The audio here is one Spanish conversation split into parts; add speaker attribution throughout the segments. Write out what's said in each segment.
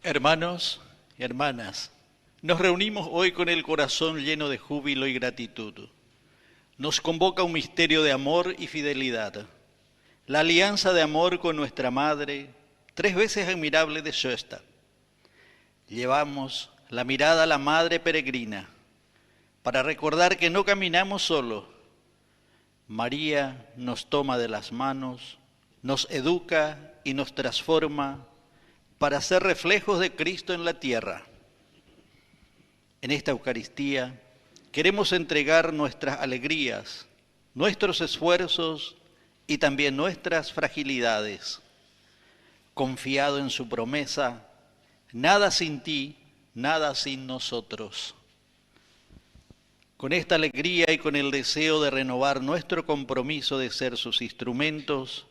Speaker 1: Hermanos y hermanas, nos reunimos hoy con el corazón lleno de júbilo y gratitud. Nos convoca un misterio de amor y fidelidad. La alianza de amor con nuestra Madre, 3 veces admirable de Schoenstatt. Llevamos la mirada a la Madre peregrina para recordar que no caminamos solos. María nos toma de las manos, nos educa y nos transforma para ser reflejos de Cristo en la tierra. En esta Eucaristía queremos entregar nuestras alegrías, nuestros esfuerzos y también nuestras fragilidades, confiado en su promesa: nada sin ti, nada sin nosotros. Con esta alegría y con el deseo de renovar nuestro compromiso de ser sus instrumentos,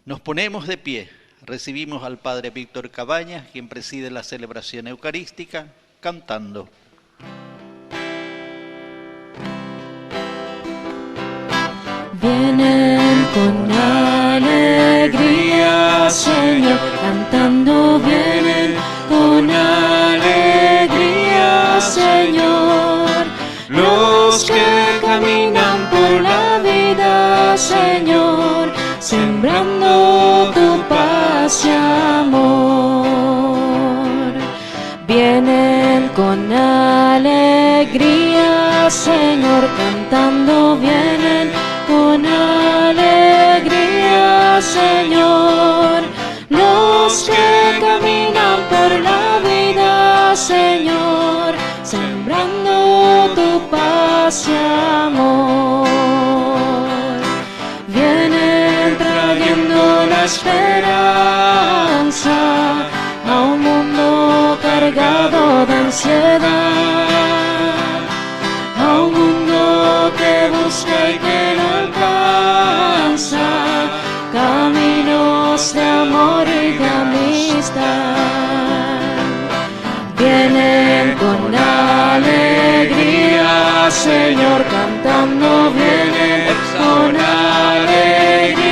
Speaker 1: nos ponemos de pie. Recibimos al Padre Víctor Cabañas, quien preside la celebración eucarística, cantando.
Speaker 2: Vienen con alegría, Señor, cantando vienen con alegría, Señor. Los que caminan por la vida, Señor, sembrando tu paz y amor. Vienen con alegría, Señor, cantando vienen con alegría, Señor. Los que caminan por la vida, Señor, sembrando tu paz y amor. Vienen trayendo la esperanza a un mundo cargado de ansiedad, a un mundo que busca y que no alcanza caminos de amor y de amistad. Vienen con alegría, Señor, cantando vienen con alegría,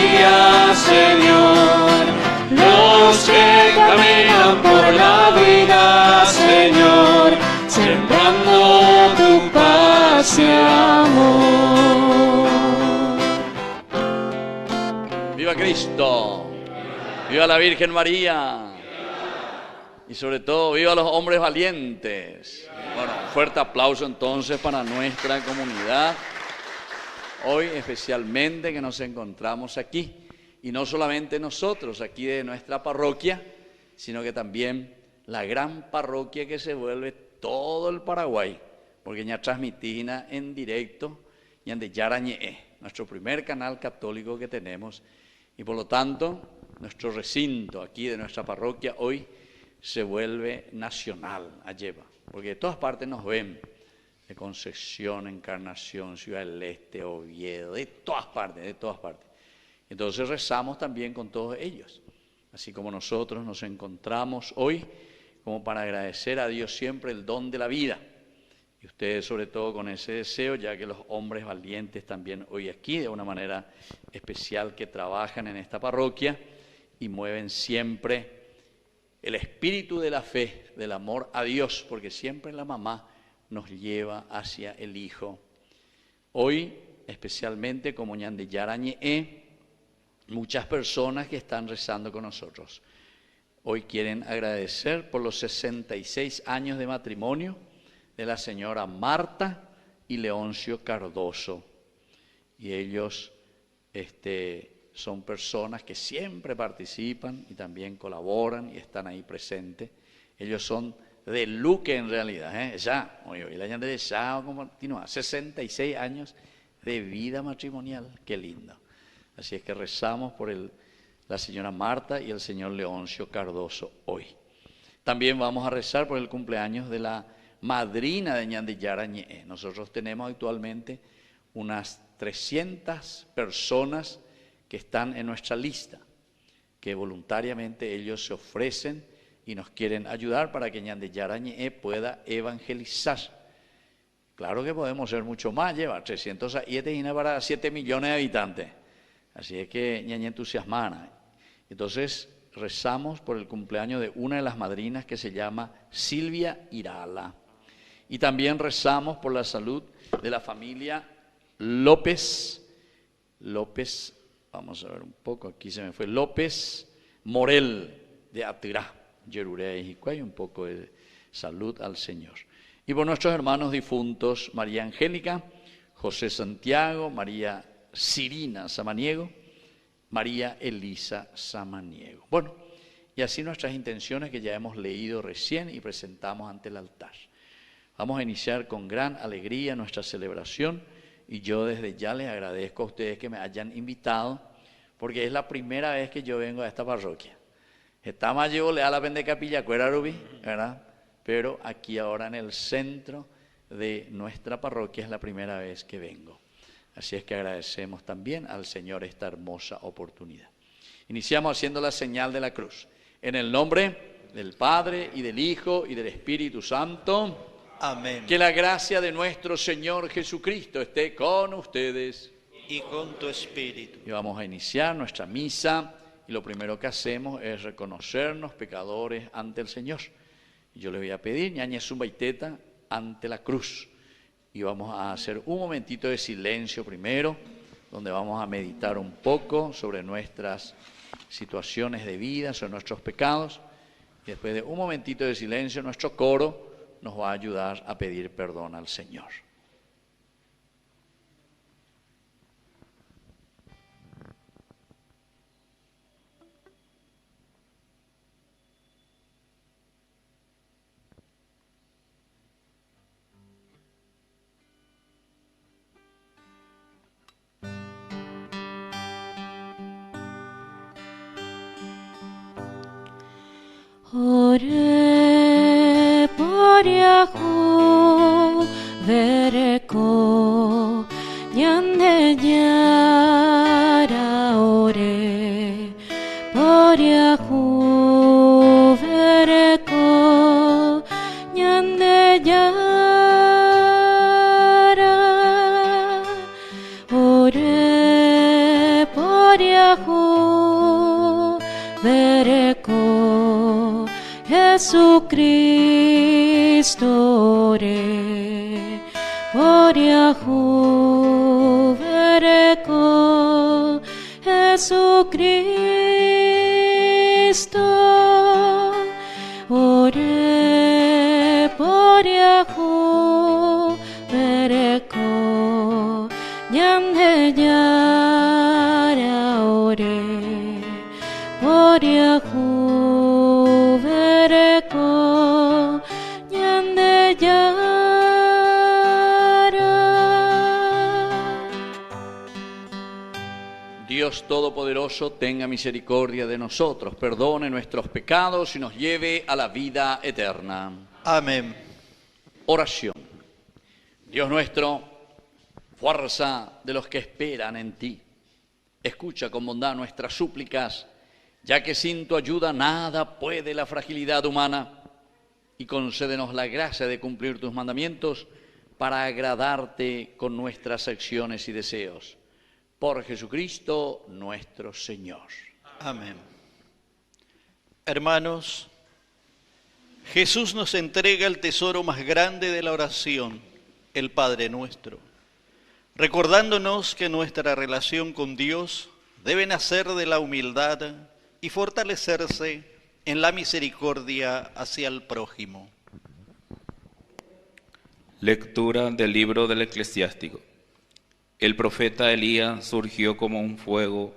Speaker 2: Señor. Los que caminan por la vida, Señor, sembrando tu paz y amor.
Speaker 3: ¡Viva Cristo! ¡Viva la Virgen María! Y sobre todo, ¡viva los hombres valientes! Bueno, fuerte aplauso entonces para nuestra comunidad. Hoy especialmente que nos encontramos aquí. Y no solamente nosotros aquí de nuestra parroquia, sino que también la gran parroquia que se vuelve todo el Paraguay. Porque ya transmitimos en directo y en de Yarañe, nuestro primer canal católico que tenemos. Y por lo tanto, nuestro recinto aquí de nuestra parroquia hoy se vuelve nacional, alleva, porque de todas partes nos ven, de Concepción, Encarnación, Ciudad del Este, Oviedo, de todas partes. Entonces rezamos también con todos ellos, así como nosotros nos encontramos hoy, como para agradecer a Dios siempre el don de la vida. Y ustedes sobre todo con ese deseo, ya que los hombres valientes también hoy aquí, de una manera especial, que trabajan en esta parroquia y mueven siempre el espíritu de la fe, del amor a Dios, porque siempre la mamá nos lleva hacia el Hijo. Hoy, especialmente como Ñande Yarañe, muchas personas que están rezando con nosotros. Hoy quieren agradecer por los 66 años de matrimonio de la señora Marta y Leoncio Cardoso. Y ellos son personas que siempre participan y también colaboran y están ahí presentes. Ellos son de Luque en realidad, ya, y la gente de ya continúa, 66 años de vida matrimonial, qué lindo. Así es que rezamos por la señora Marta y el señor Leoncio Cardoso hoy. También vamos a rezar por el cumpleaños de la madrina de Ñande Yarañe. Nosotros tenemos actualmente unas 300 personas que están en nuestra lista, que voluntariamente ellos se ofrecen y nos quieren ayudar para que Ñande Yarañe pueda evangelizar. Claro que podemos ser mucho más, lleva 300 y para 7 millones de habitantes. Así es que Ñañe entusiasmana. Entonces rezamos por el cumpleaños de una de las madrinas que se llama Silvia Irala. Y también rezamos por la salud de la familia López, vamos a ver un poco, aquí se me fue, López Morel de Atirá, Yeruré, y hay un poco de salud al Señor. Y por nuestros hermanos difuntos, María Angélica, José Santiago, María Cirina Samaniego, María Elisa Samaniego. Bueno, y así nuestras intenciones que ya hemos leído recién y presentamos ante el altar. Vamos a iniciar con gran alegría nuestra celebración y yo desde ya les agradezco a ustedes que me hayan invitado porque es la primera vez que yo vengo a esta parroquia. Estamos llevo a la Pendecapilla Cuera Rubí, ¿verdad? Pero aquí ahora en el centro de nuestra parroquia es la primera vez que vengo. Así es que agradecemos también al Señor esta hermosa oportunidad. Iniciamos haciendo la señal de la cruz. En el nombre del Padre y del Hijo y del Espíritu Santo.
Speaker 1: Amén.
Speaker 3: Que la gracia de nuestro Señor Jesucristo esté con ustedes.
Speaker 1: Y con tu espíritu.
Speaker 3: Y vamos a iniciar nuestra misa. Y lo primero que hacemos es reconocernos pecadores ante el Señor. Y yo les voy a pedir, ñañe zumbaiteta, ante la cruz. Y vamos a hacer un momentito de silencio primero, donde vamos a meditar un poco sobre nuestras situaciones de vida, sobre nuestros pecados. Y después de un momentito de silencio, nuestro coro nos va a ayudar a pedir perdón al Señor.
Speaker 4: Ore poriahu vereko nyande nyara ore poriahu vereko nyande nyara ore poriahu vereko Jesucristo ore poriahu vereko Jesucristo ore poriahu vereko nyande nyara ore poriahu
Speaker 3: Dios Todopoderoso tenga misericordia de nosotros, perdone nuestros pecados y nos lleve a la vida eterna.
Speaker 1: Amén.
Speaker 3: Oración. Dios nuestro, fuerza de los que esperan en ti, escucha con bondad nuestras súplicas, ya que sin tu ayuda nada puede la fragilidad humana, y concédenos la gracia de cumplir tus mandamientos para agradarte con nuestras acciones y deseos. Por Jesucristo nuestro Señor.
Speaker 1: Amén. Hermanos, Jesús nos entrega el tesoro más grande de la oración, el Padre Nuestro, recordándonos que nuestra relación con Dios debe nacer de la humildad y fortalecerse en la misericordia hacia el prójimo.
Speaker 2: Lectura del libro del Eclesiástico. El profeta Elías surgió como un fuego,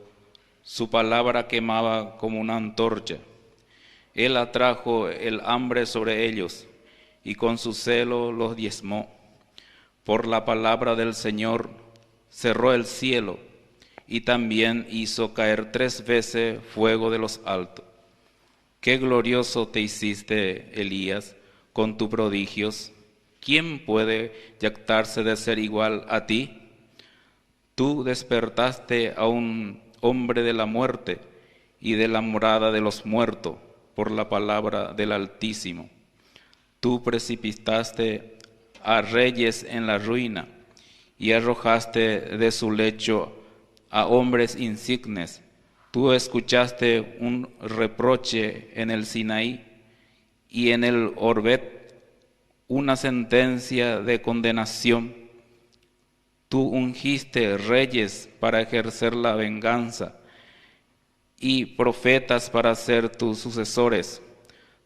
Speaker 2: su palabra quemaba como una antorcha. Él atrajo el hambre sobre ellos y con su celo los diezmó. Por la palabra del Señor cerró el cielo y también hizo caer 3 veces fuego de los altos. Qué glorioso te hiciste, Elías, con tus prodigios. ¿Quién puede jactarse de ser igual a ti? Tú despertaste a un hombre de la muerte y de la morada de los muertos por la palabra del Altísimo. Tú precipitaste a reyes en la ruina y arrojaste de su lecho a hombres insignes. Tú escuchaste un reproche en el Sinaí y en el Orbet una sentencia de condenación. Tú ungiste reyes para ejercer la venganza y profetas para ser tus sucesores.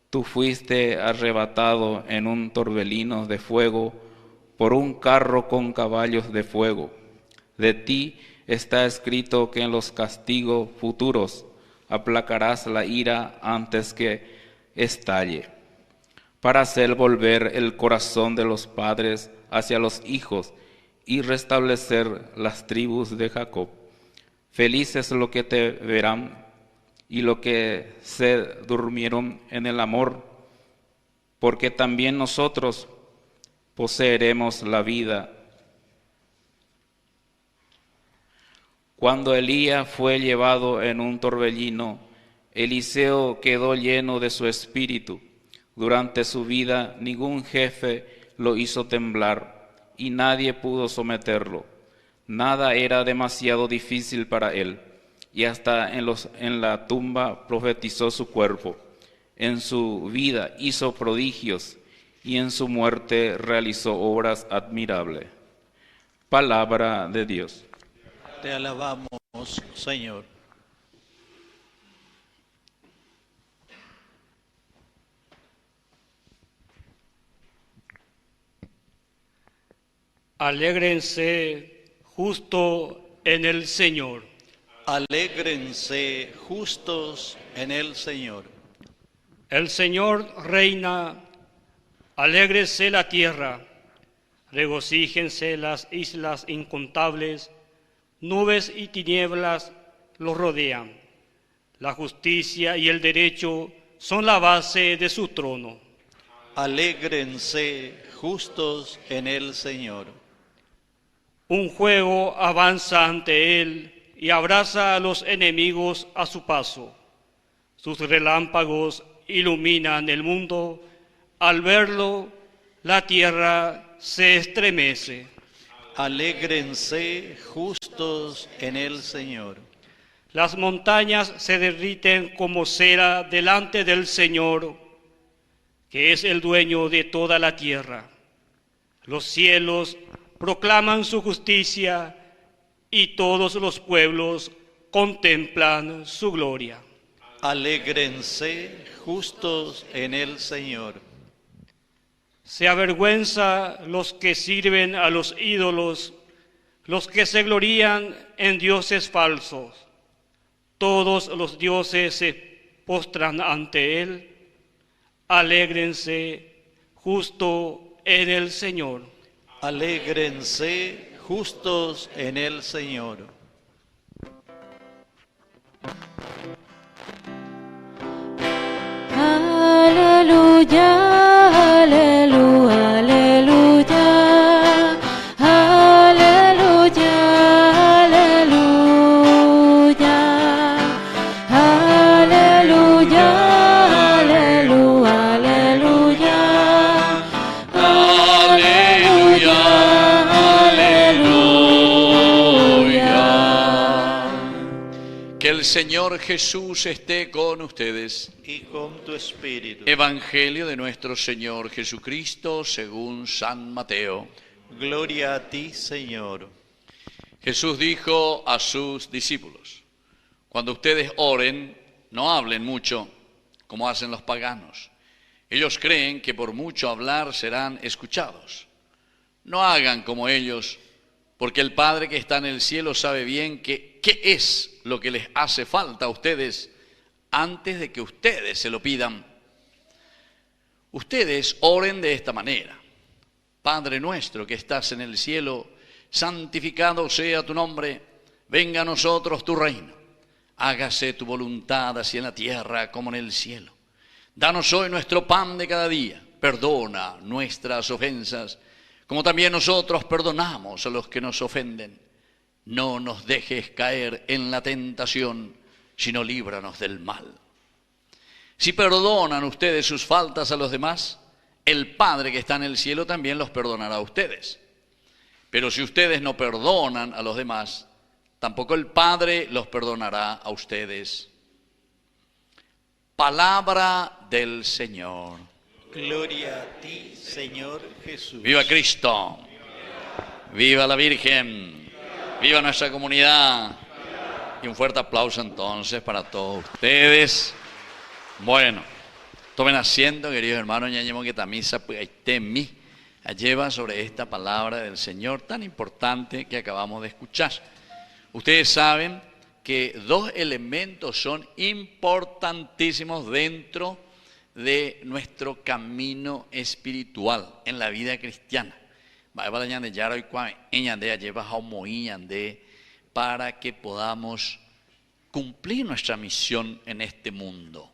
Speaker 2: Tú fuiste arrebatado en un torbellino de fuego por un carro con caballos de fuego. De ti está escrito que en los castigos futuros aplacarás la ira antes que estalle, para hacer volver el corazón de los padres hacia los hijos y restablecer las tribus de Jacob. Felices los que te verán y los que se durmieron en el amor, porque también nosotros poseeremos la vida. Cuando Elías fue llevado en un torbellino, Eliseo quedó lleno de su espíritu. Durante su vida ningún jefe lo hizo temblar y nadie pudo someterlo. Nada era demasiado difícil para él, y hasta en la tumba profetizó su cuerpo. En su vida hizo prodigios y en su muerte realizó obras admirables. Palabra de Dios.
Speaker 1: Te alabamos, Señor.
Speaker 5: Alégrense justo en el Señor.
Speaker 1: Alégrense justos en el Señor.
Speaker 5: El Señor reina, alégrese la tierra, regocíjense las islas incontables, nubes y tinieblas los rodean. La justicia y el derecho son la base de su trono.
Speaker 1: Alégrense justos en el Señor.
Speaker 5: Un fuego avanza ante él y abraza a los enemigos a su paso. Sus relámpagos iluminan el mundo. Al verlo, la tierra se estremece.
Speaker 1: Alégrense justos en el Señor.
Speaker 5: Las montañas se derriten como cera delante del Señor, que es el dueño de toda la tierra. Los cielos proclaman su justicia y todos los pueblos contemplan su gloria.
Speaker 1: Alégrense justos en el Señor.
Speaker 5: Se avergüenza los que sirven a los ídolos, los que se glorían en dioses falsos. Todos los dioses se postran ante él. Alégrense justo en el Señor.
Speaker 1: Alégrense justos en el Señor.
Speaker 4: Aleluya, aleluya, aleluya, aleluya, aleluya, aleluya, aleluya, aleluya, aleluya.
Speaker 3: Que el Señor Jesús esté con ustedes.
Speaker 1: Y con tu espíritu.
Speaker 3: Evangelio de nuestro Señor Jesucristo según San Mateo.
Speaker 1: Gloria a ti, Señor.
Speaker 3: Jesús dijo a sus discípulos: cuando ustedes oren, no hablen mucho, como hacen los paganos. Ellos creen que por mucho hablar serán escuchados. No hagan como ellos, porque el Padre que está en el cielo sabe bien qué es lo que les hace falta a ustedes antes de que ustedes se lo pidan. Ustedes oren de esta manera: Padre nuestro que estás en el cielo, santificado sea tu nombre, venga a nosotros tu reino, hágase tu voluntad así en la tierra como en el cielo. Danos hoy nuestro pan de cada día, perdona nuestras ofensas, como también nosotros perdonamos a los que nos ofenden. No nos dejes caer en la tentación, sino líbranos del mal. Si perdonan ustedes sus faltas a los demás, el Padre que está en el cielo también los perdonará a ustedes. Pero si ustedes no perdonan a los demás, tampoco el Padre los perdonará a ustedes. Palabra del Señor.
Speaker 1: Gloria a ti, Señor Jesús.
Speaker 3: ¡Viva Cristo! ¡Viva la Virgen! ¡Viva nuestra comunidad! Y un fuerte aplauso entonces para todos ustedes. Bueno, tomen asiento, queridos hermanos, ñañemo que tamisa mi lleva sobre esta palabra del Señor tan importante que acabamos de escuchar. Ustedes saben que dos elementos son importantísimos dentro de nuestro camino espiritual en la vida cristiana. Para que podamos cumplir nuestra misión en este mundo.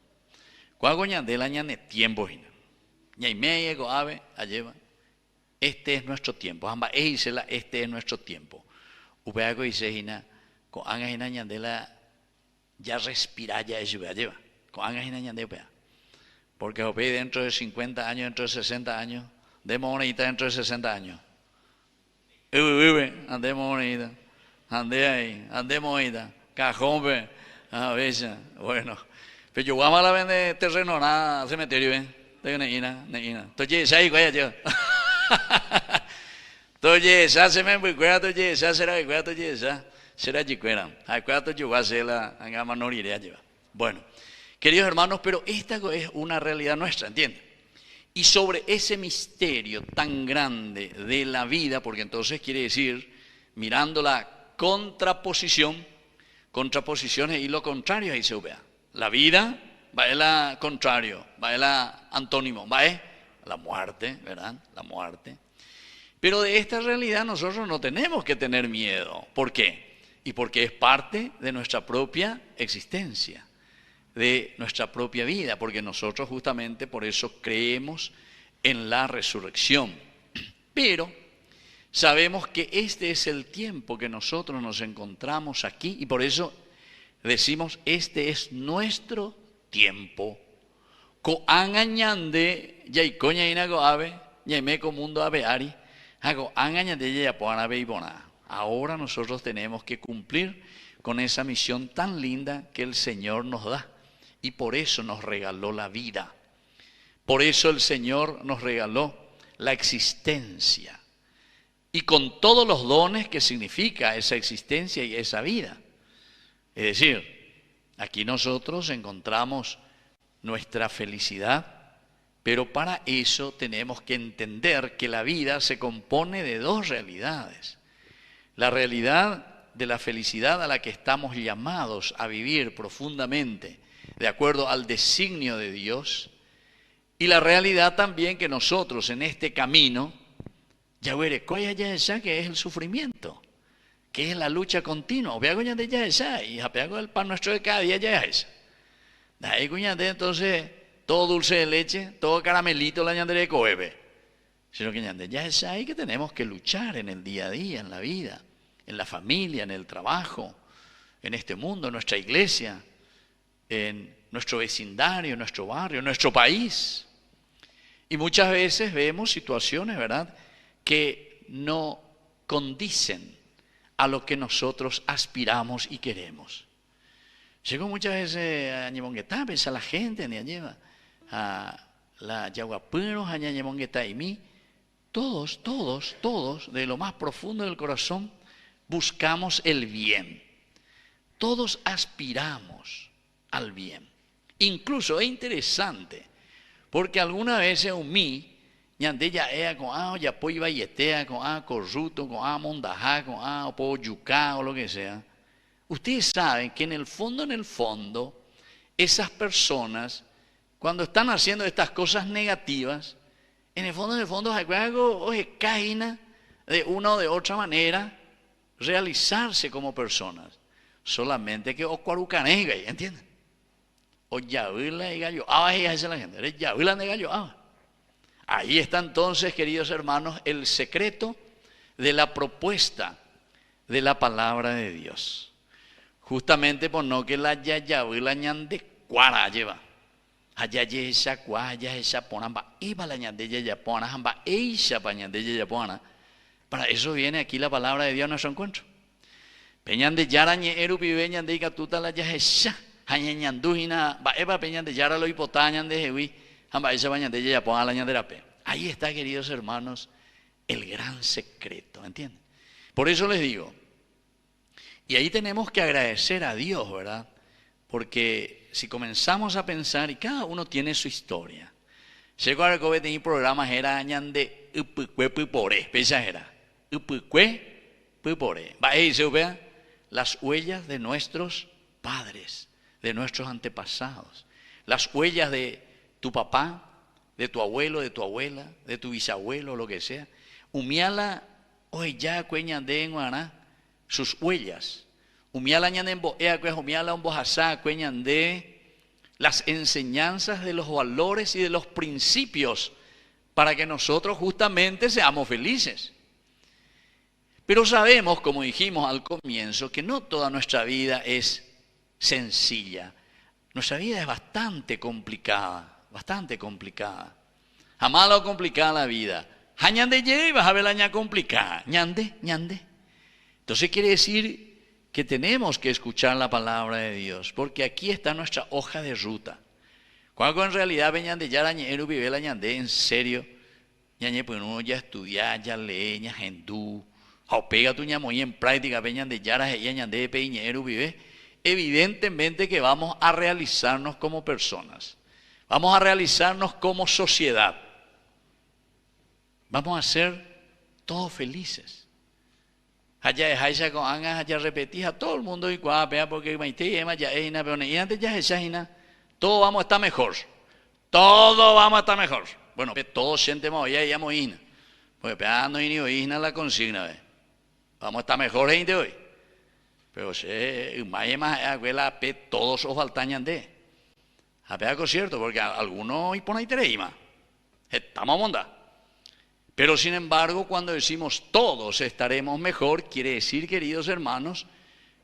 Speaker 3: Este es nuestro tiempo. Este es nuestro tiempo. Ya respira, ya es lleva. Porque dentro de 50 años, dentro de 60 años, demos bonita dentro de 60 años. Andemos bonita. Andemos bonita. Cajón, a veces, bueno. Pero yo vamos a la vende terreno, nada, cementerio, ¿eh? Neina. Entonces, ahí, güey, yo. Entonces, se me recuerda, entonces, será recuerda, entonces, será chicuera. Recuerda, yo voy a hacer la gama norirea, lleva. Bueno, queridos hermanos, pero esta es una realidad nuestra, ¿entienden? Y sobre ese misterio tan grande de la vida, porque entonces quiere decir, mirando la contraposiciones y lo contrario, ahí se vea. La vida va a la contrario, va a la antónimo, va a la muerte, ¿verdad? La muerte. Pero de esta realidad nosotros no tenemos que tener miedo. ¿Por qué? Y porque es parte de nuestra propia existencia, de nuestra propia vida, porque nosotros justamente por eso creemos en la resurrección. Pero sabemos que este es el tiempo que nosotros nos encontramos aquí y por eso decimos, este es nuestro tiempo. Coangañande, yaicoña inago ave, yaimeko mundo ave ari, hago angañande yayapoan ave ibona. Ahora nosotros tenemos que cumplir con esa misión tan linda que el Señor nos da. Y por eso nos regaló la vida. Por eso el Señor nos regaló la existencia. Y con todos los dones que significa esa existencia y esa vida. Es decir, aquí nosotros encontramos nuestra felicidad, pero para eso tenemos que entender que la vida se compone de dos realidades. La realidad de la felicidad a la que estamos llamados a vivir profundamente, de acuerdo al designio de Dios, y la realidad también que nosotros en este camino, ya veré, que es el sufrimiento, que es la lucha continua. Y el pan nuestro de cada día ya es. Entonces, todo dulce de leche, todo caramelito la ñandere de coebe. Sino que ya es ahí que tenemos que luchar en el día a día, en la vida, en la familia, en el trabajo, en este mundo, en nuestra iglesia, en nuestro vecindario, en nuestro barrio, en nuestro país. Y muchas veces vemos situaciones, ¿verdad?, que no condicen a lo que nosotros aspiramos y queremos. Llegó muchas veces a Ñemonguetá, a la gente, a la Yaguapuros, a Ñemonguetá y mí, todos, de lo más profundo del corazón, buscamos el bien. Todos aspiramos al bien. Incluso es interesante, porque alguna vez un mí, ñande ya ea con ya po iba yetea, con corruto, con mondajá, con po yucá o lo que sea. Ustedes saben que en el fondo, esas personas, cuando están haciendo estas cosas negativas, en el fondo, hay algo o caína de una o de otra manera realizarse como personas. Solamente que o cuarucanega, ¿entienden? O yavila y gallo, esa la gente, eres yavila de gallo, Ahí está entonces, queridos hermanos, el secreto de la propuesta de la palabra de Dios. Justamente por no que la yayavila ñande cuara lleva. Allá esa cuaya esa ponamba iba la ñande yayapona hamba eisa pa ñande yayapona. Para eso viene aquí la palabra de Dios a nuestro encuentro. Peñan de yara ñeeru pibeñan de ikatuta la yahesha. Hañañandujina, baeba peñan de yara lo hipotañan de jehui. Hamba esa bañan de ya pongan la ñanderape. Ahí está, queridos hermanos, el gran secreto, ¿entienden? Por eso les digo, y ahí tenemos que agradecer a Dios, ¿verdad? Porque si comenzamos a pensar, y cada uno tiene su historia. Llego a recobrar tenía programas, era añande upukwe pupore, pesa era. Upukwe pupore. Va ahí se vea las huellas de nuestros padres, de nuestros antepasados, las huellas de tu papá, de tu abuelo, de tu abuela, de tu bisabuelo, lo que sea. Umiala, hoy ya cueñande en guaná, sus huellas. Umiala ñanembo ea umiala un bojasá cueñande, las enseñanzas de los valores y de los principios para que nosotros justamente seamos felices. Pero sabemos, como dijimos al comienzo, que no toda nuestra vida es sencilla. Nuestra vida es bastante complicada. Bastante complicada. Jamás lo complicada la vida. Ñande y vas a ver la ña complicada. Ñande. Entonces quiere decir que tenemos que escuchar la palabra de Dios, porque aquí está nuestra hoja de ruta. Cuando en realidad venían de ya ñeru vive la ñande en serio, ñañe pues uno ya estudia, ya lee, ña gendú, o pega tu ñamoy en práctica, venían de ya ñande de peñeru vive, evidentemente que vamos a realizarnos como personas. Vamos a realizarnos como sociedad. Vamos a ser todos felices. Allá es Aisha con Anga, allá repetís a todo el mundo y cuapea porque Maite y Emma ya es ina, pero y antes ya es ina. Todo vamos a estar mejor. Todo vamos a estar mejor. Bueno, todos sentimos ya llamo ina. Porque pegando y ni oína la consigna, ¿ve? Vamos a estar mejor gente hoy. Pero se más abuela pe todos os faltañan de. A pedaco cierto, porque algunos y pone tereima. Estamos a monda. Pero sin embargo, cuando decimos todos estaremos mejor, quiere decir, queridos hermanos,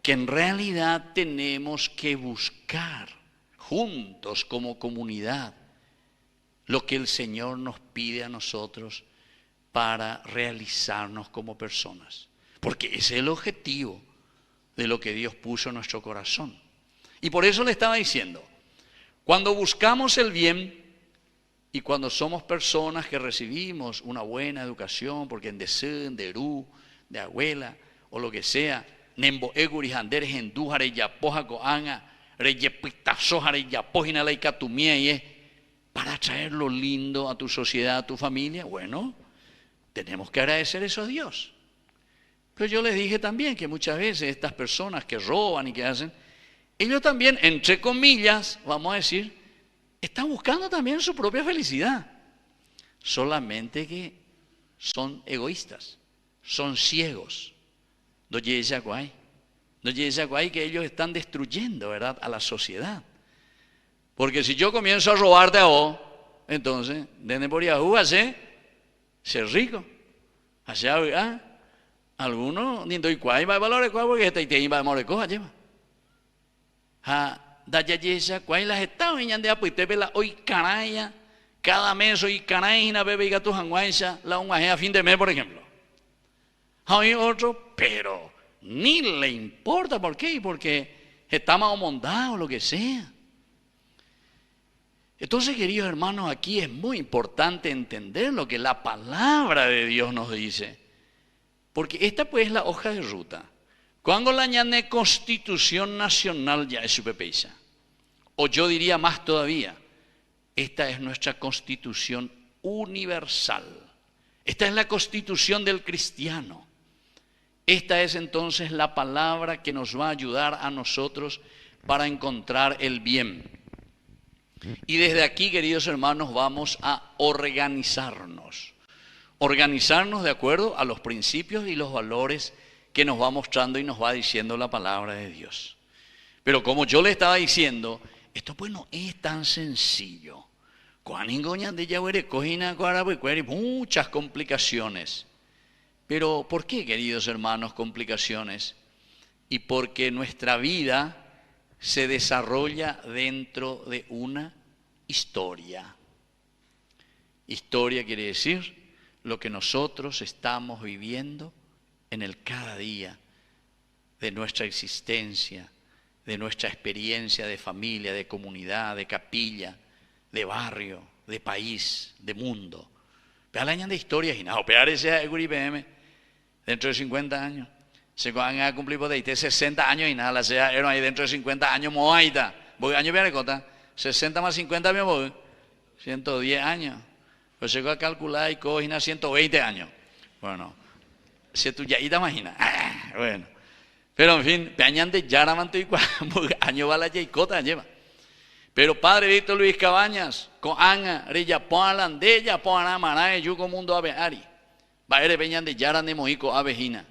Speaker 3: que en realidad tenemos que buscar juntos como comunidad lo que el Señor nos pide a nosotros para realizarnos como personas. Porque ese es el objetivo de lo que Dios puso en nuestro corazón. Y por eso le estaba diciendo, cuando buscamos el bien y cuando somos personas que recibimos una buena educación, porque en Desén, de Eru, de abuela o lo que sea, Nembo Eguri Hander Hendú Jareyapoja Coanga, Reyepitazo Jareyapojina la Icatumie, para traer lo lindo a tu sociedad, a tu familia, bueno, tenemos que agradecer eso a Dios. Pero yo les dije también que muchas veces estas personas que roban y que hacen, ellos también, entre comillas, vamos a decir, están buscando también su propia felicidad. Solamente que son egoístas, son ciegos. No que ellos están destruyendo, ¿verdad?, a la sociedad. Porque si yo comienzo a robarte a vos, entonces, desde por Yahoo hace ser rico. Allá, algunos, ni doy cuál, va a valorar cuál, porque está y te iba a morir coja, lleva. Daya yesa, cuál las estaban en yandea, pues te ve la hoy canaya, cada mes hoy canaya, bebe y gato janguanza, la un a fin de mes, por ejemplo. Hay otro, pero ni le importa, ¿por qué? Porque está más mondado, lo que sea. Entonces, queridos hermanos, aquí es muy importante entender lo que la palabra de Dios nos dice. Porque esta pues es la hoja de ruta. Cuando la añade Constitución Nacional ya es su pepeisa. O yo diría más todavía, esta es nuestra Constitución universal. Esta es la Constitución del cristiano. Esta es entonces la palabra que nos va a ayudar a nosotros para encontrar el bien. Y desde aquí, queridos hermanos, vamos a organizarnos. Organizarnos de acuerdo a los principios y los valores que nos va mostrando y nos va diciendo la palabra de Dios. Pero como yo le estaba diciendo, esto pues no es tan sencillo. Muchas complicaciones. Pero ¿por qué, queridos hermanos, complicaciones? Y porque nuestra vida se desarrolla dentro de una historia. Historia quiere decir lo que nosotros estamos viviendo en el cada día, de nuestra existencia, de nuestra experiencia de familia, de comunidad, de capilla, de barrio, de país, de mundo. Pero año de historias y nada, operar ese IPM dentro de 50 años. Se van a cumplir por ahí 60 años y nada, la sea, eran ahí dentro de 50 años, moaita. Voy año viene cota, 60 más 50 me voy, 110 años. Pues llegó a calcular y cogina 120 años. Bueno, si tú ya te imaginas, bueno. Pero en fin, peñan de Yaramanto y año va la yaicota lleva. Pero padre Víctor Luis Cabañas, con Anga, Reya Poalan de ella, Poana Marae, Yugo Mundo Ave Ari. Va ere peñan de Yaran de Mojico Avejina.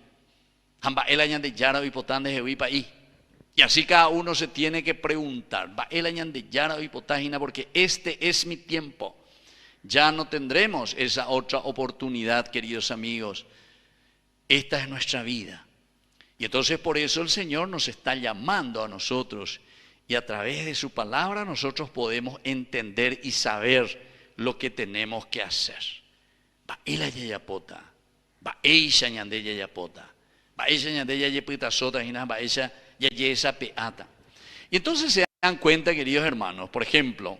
Speaker 3: Hamba el añan de Yara y Potán de Jehuipa y. Y así cada uno se tiene que preguntar, va el añan de Yara y Potágina, porque este es mi tiempo. Ya no tendremos esa otra oportunidad, queridos amigos. Esta es nuestra vida. Y entonces por eso el Señor nos está llamando a nosotros. Y a través de su palabra nosotros podemos entender y saber lo que tenemos que hacer. Va ela yayapota, va ella ñande yayapota, va ella ñande yayapita sota y va ella yayesa peata. Y entonces se dan cuenta, queridos hermanos, por ejemplo,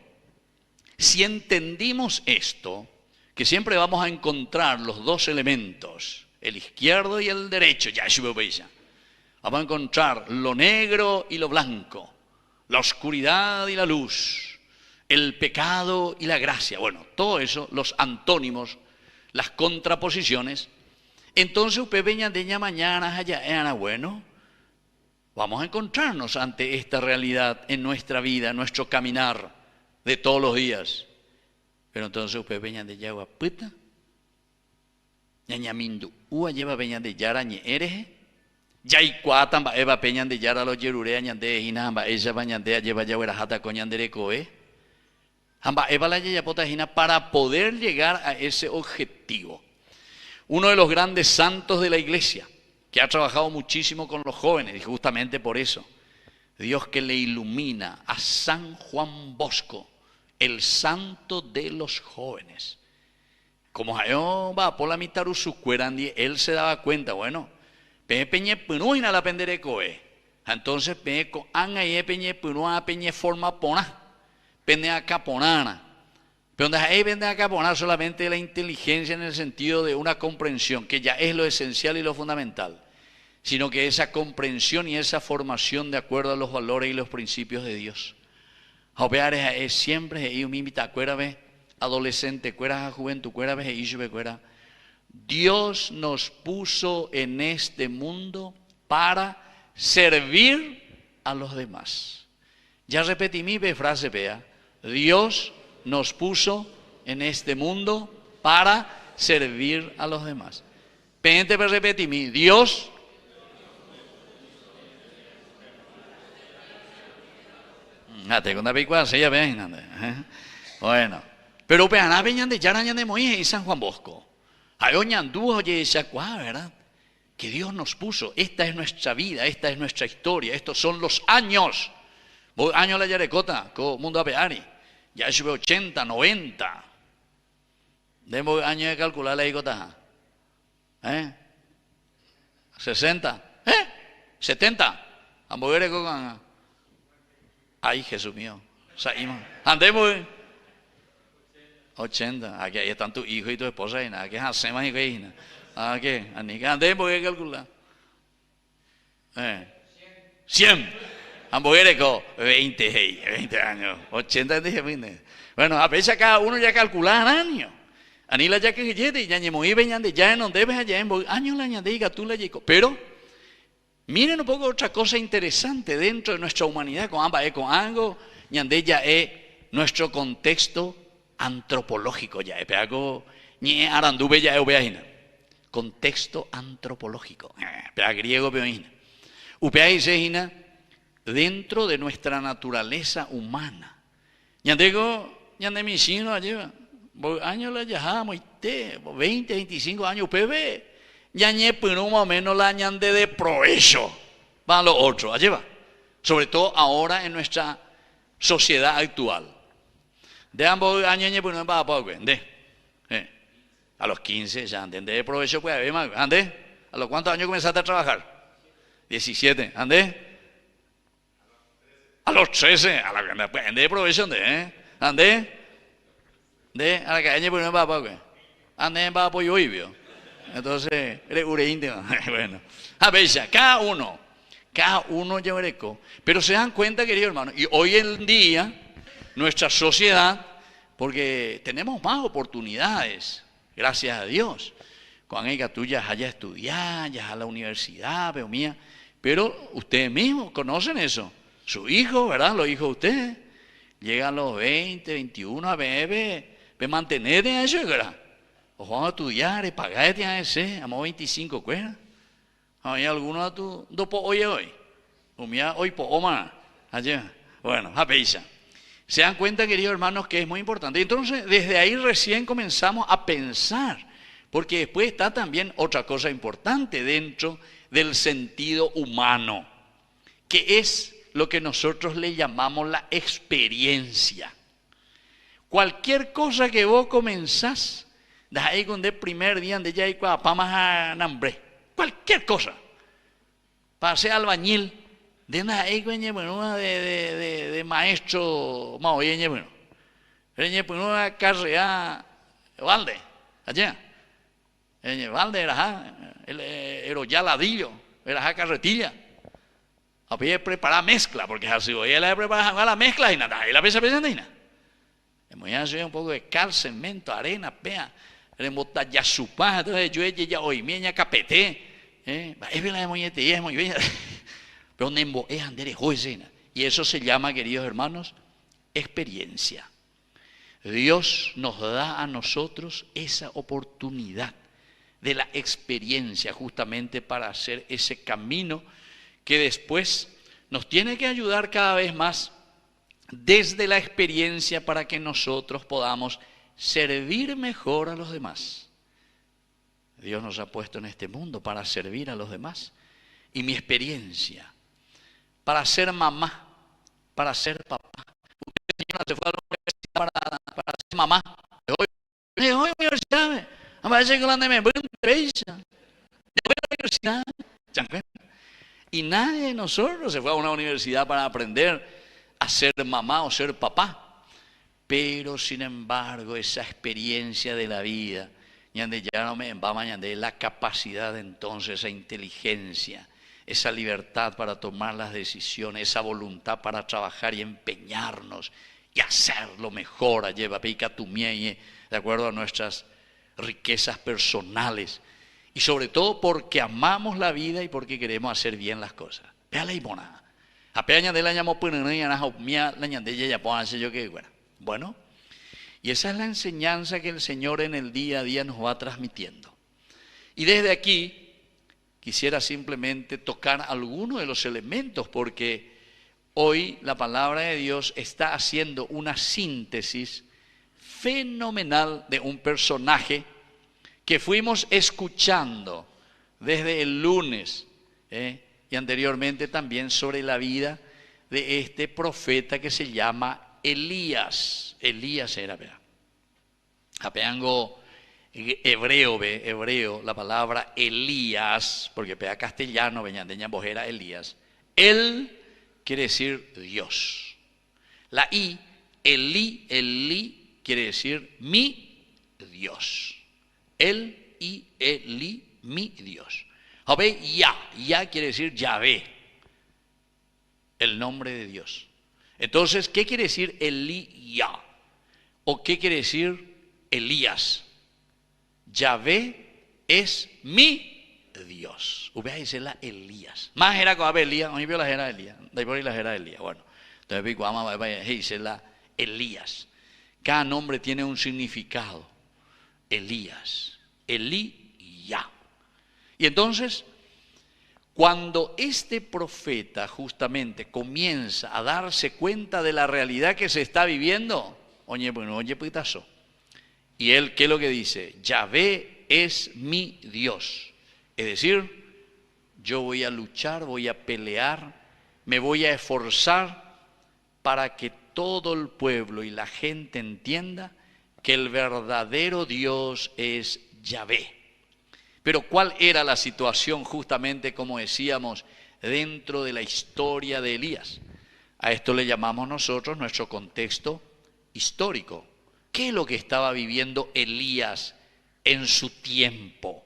Speaker 3: si entendimos esto, que siempre vamos a encontrar los dos elementos, el izquierdo y el derecho, vamos a encontrar lo negro y lo blanco, la oscuridad y la luz, el pecado y la gracia. Bueno, todo eso, los antónimos, las contraposiciones. Entonces, usted veña de ella mañana, allá, bueno, vamos a encontrarnos ante esta realidad en nuestra vida, en nuestro caminar de todos los días. Pero entonces, usted veña de ella, guapita, ñañamindu, lleva veña de yara, ñe ereje. Yaikuatan ba eva peñan de yara los yerurea ñande hina hamba ella bañandea lleva ya jata coñandere coe. Hamba eva la yayapota hina para poder llegar a ese objetivo. Uno de los grandes santos de la iglesia, que ha trabajado muchísimo con los jóvenes, y justamente por eso, Dios que le ilumina a San Juan Bosco, el santo de los jóvenes. Como va por la mitad su cuerandi, él se daba cuenta, bueno, peñe punuina la pendere coe. Entonces peco anga y peñe punua peñe forma pona. Pende a caponana. Pero donde ahí vende a caponar solamente la inteligencia en el sentido de una comprensión, que ya es lo esencial y lo fundamental, sino que esa comprensión y esa formación de acuerdo a los valores y los principios de Dios. Opear es siempre y me invita a adolescente, cuera juventud, cuera cuera. Dios nos puso en este mundo para servir a los demás. Ya repetí mi frase, vea. Dios nos puso en este mundo para servir a los demás. Pente para repetir mi Dios. Tengo una picuada, ya ven. Bueno, pero peana veñan de Yarañan de Moisés y San Juan Bosco. ¿Verdad? Que Dios nos puso. Esta es nuestra vida, esta es nuestra historia, estos son los años. Años la yarecota, con mundo apeari. Ya sube 80, 90. Demos años de calcular la icota. 60. 70. Hamburguere con. Ay, Jesús mío. Andemos. 80. Aquí ahí están tu hijo y tu esposa y nada. Que hacemos y que nada. ¿Qué? Andemos que calcular. 100. Hamburguere con 20 años. 80 dije, bueno, a veces cada uno ya calcula años. Anila ya que llegue, ya ñemo y veñan de ya en donde ves allá en años la añade y tú la llego. Pero miren un poco otra cosa interesante dentro de nuestra humanidad con ambas con algo ñande ya es nuestro contexto antropológico ya es algo ni arandube ya es veajina. Contexto antropológico. Pea griego peoina. Upea y sejina dentro de nuestra naturaleza humana. Ñandego ñande mi sino lleva años la yajamos 20, 25 años bebé. Ñañe por un momento la ñande de provecho. Va a lo otro, allí va. Sobre todo ahora en nuestra sociedad actual. De ambos años ñe por un va a vender. A los 15 ya ande de provecho puede haber más. Ande. ¿A los cuántos años comenzaste a trabajar? 17, ¿andé? A los 13, a la de provecho, ¿andé? De a la calle por un papá, ¿qué? Ande en papá yo vio. Entonces, eres ureíntimo. Bueno, a ver, cada uno lleva. Pero se dan cuenta, queridos hermanos, y hoy en día, nuestra sociedad, porque tenemos más oportunidades, gracias a Dios. Cuando tú ya hayas estudiado, ya a la universidad, pero mía, pero ustedes mismos conocen eso. Su hijo, ¿verdad? Los hijos de ustedes, llegan a los 20, 21, a bebé. Pero mantenerte en eso, ¿verdad? O vamos a estudiar, pagarte a ese, a 25, ¿cuera? Hay algunos a tu, dopo hoy. Hoy po oma, allá. Bueno, a peisa. Se dan cuenta, queridos hermanos, que es muy importante. Entonces, desde ahí recién comenzamos a pensar, porque después está también otra cosa importante dentro del sentido humano, que es lo que nosotros le llamamos la experiencia. Cualquier cosa que vos comenzás, de ahí con el primer día de ya hay más a hambre. Cualquier cosa. Para ser albañil, de ahí de maestro maoyeñe, bueno. Una carrera Valde, allá. Valde era ya ladillo, era carretilla. Había preparar mezcla, porque así hoy él preparaba la mezcla y nada, y la pesa nada. Me hace un poco de cal, cemento, arena, pea, remota ya su paja, entonces yo ya hoy miña capete, es verdad muy bien, pero nembo es andere joyena, y eso se llama, queridos hermanos, experiencia. Dios nos da a nosotros esa oportunidad de la experiencia justamente para hacer ese camino que después nos tiene que ayudar cada vez más desde la experiencia para que nosotros podamos servir mejor a los demás. Dios nos ha puesto en este mundo para servir a los demás. Y mi experiencia, para ser mamá, para ser papá. Usted, señora, se fue a la universidad para ser mamá. Hoy a la universidad, me parece que la me voy a la universidad. Y nadie de nosotros se fue a una universidad para aprender a ser mamá o ser papá, pero sin embargo esa experiencia de la vida, la capacidad entonces, esa inteligencia, esa libertad para tomar las decisiones, esa voluntad para trabajar y empeñarnos y hacerlo mejor, de acuerdo a nuestras riquezas personales, y sobre todo porque amamos la vida y porque queremos hacer bien las cosas. Vea la imona. Bueno, y esa es la enseñanza que el Señor en el día a día nos va transmitiendo. Y desde aquí quisiera simplemente tocar algunos de los elementos, porque hoy la palabra de Dios está haciendo una síntesis fenomenal de un personaje que fuimos escuchando desde el lunes, y anteriormente también sobre la vida de este profeta que se llama Elías. Elías era, ¿verdad? Apeango hebreo, la palabra Elías, porque pega castellano, veñandeña bojera Elías. Él quiere decir Dios. La I, Elí quiere decir mi Dios. Él y Elí, mi Dios. Ya quiere decir Yahvé, el nombre de Dios. Entonces, ¿qué quiere decir Elías? ¿O qué quiere decir Elías? Yahvé es mi Dios. Ubea dice la Elías. Más era con Elías, no vio la era Elías. De por ahí la era Elías. Bueno, entonces dice la Elías. Cada nombre tiene un significado. Elías, Elías. Y entonces, cuando este profeta justamente comienza a darse cuenta de la realidad que se está viviendo, oye putazo. Y él, ¿qué es lo que dice? Yahvé es mi Dios. Es decir, yo voy a luchar, voy a pelear, me voy a esforzar para que todo el pueblo y la gente entienda que el verdadero Dios es Yahvé. Pero ¿cuál era la situación justamente, como decíamos, dentro de la historia de Elías. A esto le llamamos nosotros nuestro contexto histórico. ¿Qué es lo que estaba viviendo Elías en su tiempo?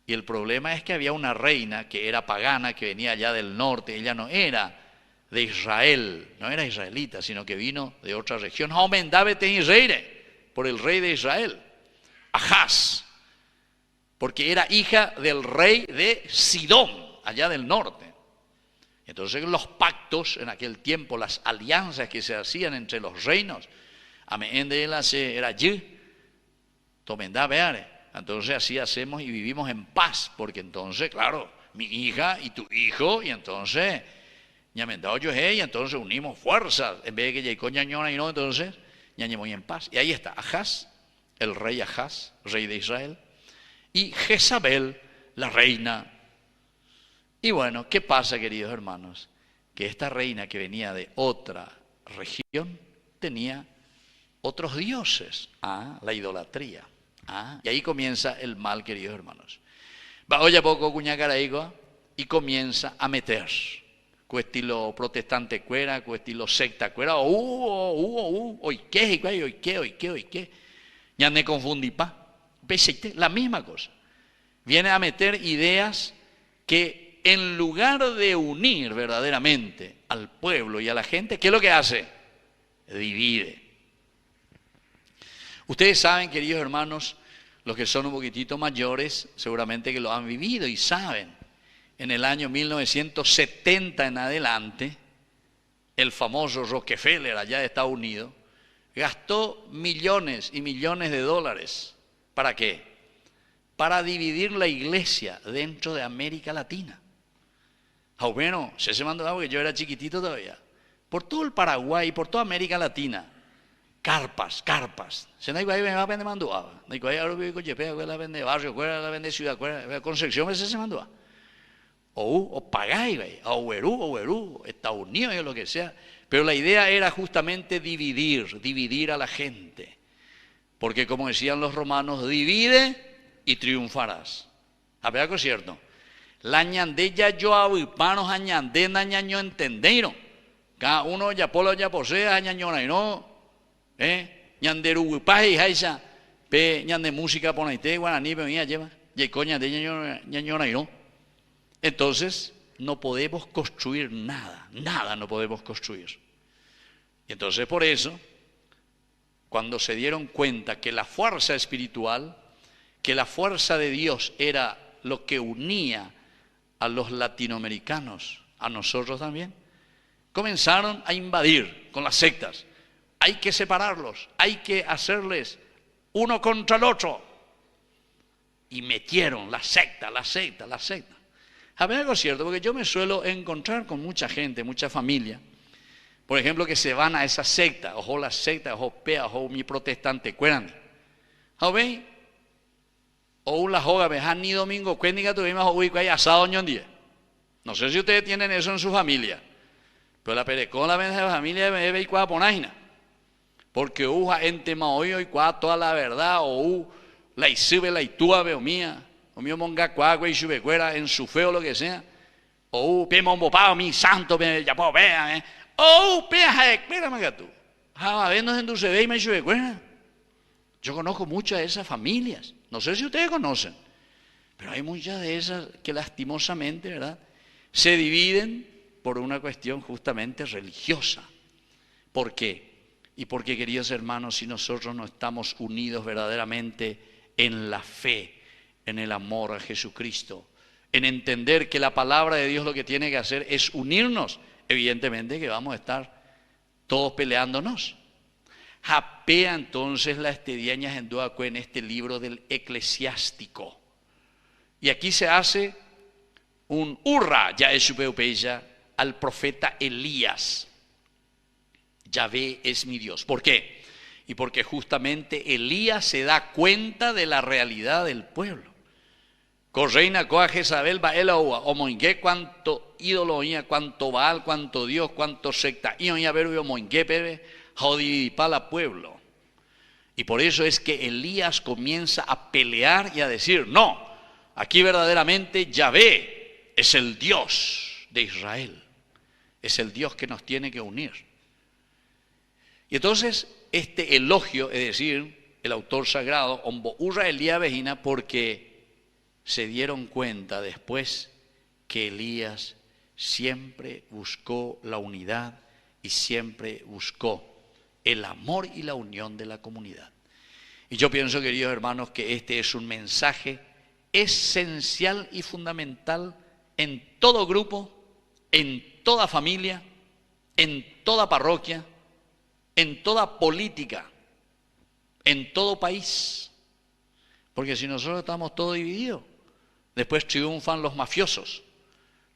Speaker 3: Y el problema es que había una reina que era pagana, que venía allá del norte. Ella no era de Israel, no era israelita, sino que vino de otra región. Por el rey de Israel, Ahaz, porque era hija del rey de Sidón, allá del norte. Entonces los pactos en aquel tiempo, las alianzas que se hacían entre los reinos, era allí, entonces así hacemos y vivimos en paz, porque entonces, claro, mi hija y tu hijo, y entonces, y entonces unimos fuerzas, en vez de que ya ñañona y no, entonces, ñañemos en paz. Y ahí está Ahaz, el rey Ahaz, rey de Israel, y Jezabel, la reina. Y bueno, ¿qué pasa, queridos hermanos? Que esta reina que venía de otra región tenía otros dioses, la idolatría. Y ahí comienza el mal, queridos hermanos. Va oye poco cuñacaraigo y comienza a meter cu estilo protestante cuera, cu estilo secta cuera, hoy qué, ya me confundí la misma cosa. Viene a meter ideas que en lugar de unir verdaderamente al pueblo y a la gente, ¿qué es lo que hace? Divide. Ustedes saben, queridos hermanos, los que son un poquitito mayores, seguramente que lo han vivido y saben. En el año 1970 en adelante, el famoso Rockefeller allá de Estados Unidos gastó millones y millones de dólares. ¿Para qué? Para dividir la iglesia dentro de América Latina. Bueno, se mandó algo que yo era chiquitito todavía. Por todo el Paraguay, por toda América Latina. Carpas. Se no hay va a vender mandua. No hay algo que lleve la vende barrio, la vende ciudad, Concepción se mandó. O pagáis, o Uberú, Estados Unidos, o lo que sea. Pero la idea era justamente dividir a la gente. Porque como decían los romanos, divide y triunfarás. ¿A ver algo cierto? La ñandella yo avipanos a ñandena ñaño entendeiro. Cada uno ya polo ya posee a ñañona y no. Ñanderu huipaje y jaisa. Pe ñande música ponaite guaraní pe mía lleva. Y coña de ñañona y no. Entonces no podemos construir nada no podemos construir. Y entonces por eso, cuando se dieron cuenta que la fuerza espiritual, que la fuerza de Dios era lo que unía a los latinoamericanos, a nosotros también, comenzaron a invadir con las sectas. Hay que separarlos, hay que hacerles uno contra el otro. Y metieron la secta. A ver algo cierto, porque yo me suelo encontrar con mucha gente, mucha familia, por ejemplo, que se van a esa secta, ojo la secta, ojo pea, ojo mi protestante, cuerande. ¿Ven? O una joga, vejan ni domingo, cuéntica tuvimos hoy que hay asado en día. No sé si ustedes tienen eso en su familia, pero la perecón la vende de la familia de cuá ponaina. Porque uja en tema hoy cuá toda la verdad, o la isube, la itúa, veo mía. O mío monga cuagua y chubecuera en su feo lo que sea. O pe mombopao mi santo ya puedo ver, o pe jaecuera magatú. Jabadenos en dulce ve y me chubecuera. Yo conozco muchas de esas familias. No sé si ustedes conocen. Pero hay muchas de esas que lastimosamente, ¿verdad?, se dividen por una cuestión justamente religiosa. ¿Por qué? Y porque, queridos hermanos, si nosotros no estamos unidos verdaderamente en la fe, en el amor a Jesucristo, en entender que la palabra de Dios lo que tiene que hacer es unirnos, evidentemente que vamos a estar todos peleándonos. Japea entonces la estediaña en este libro del Eclesiástico. Y aquí se hace un hurra, ya es supeupeya, al profeta Elías. Yahvé es mi Dios. ¿Por qué? Y porque justamente Elías se da cuenta de la realidad del pueblo. Correina coa Jezabel va el agua, o moinque cuánto ídolo oía, cuánto Baal, cuánto Dios, cuánto secta, y oía ver moinque pebe, jodidipala pueblo. Y por eso es que Elías comienza a pelear y a decir, no, Aquí verdaderamente Yahvé es el Dios de Israel. Es el Dios que nos tiene que unir. Y entonces este elogio, es decir, el autor sagrado, Ombo Urra Elías Vejina, porque se dieron cuenta después que Elías siempre buscó la unidad y siempre buscó el amor y la unión de la comunidad. Y yo pienso, queridos hermanos, que este es un mensaje esencial y fundamental en todo grupo, en toda familia, en toda parroquia, en toda política, en todo país. Porque si nosotros estamos todos divididos, después triunfan los mafiosos,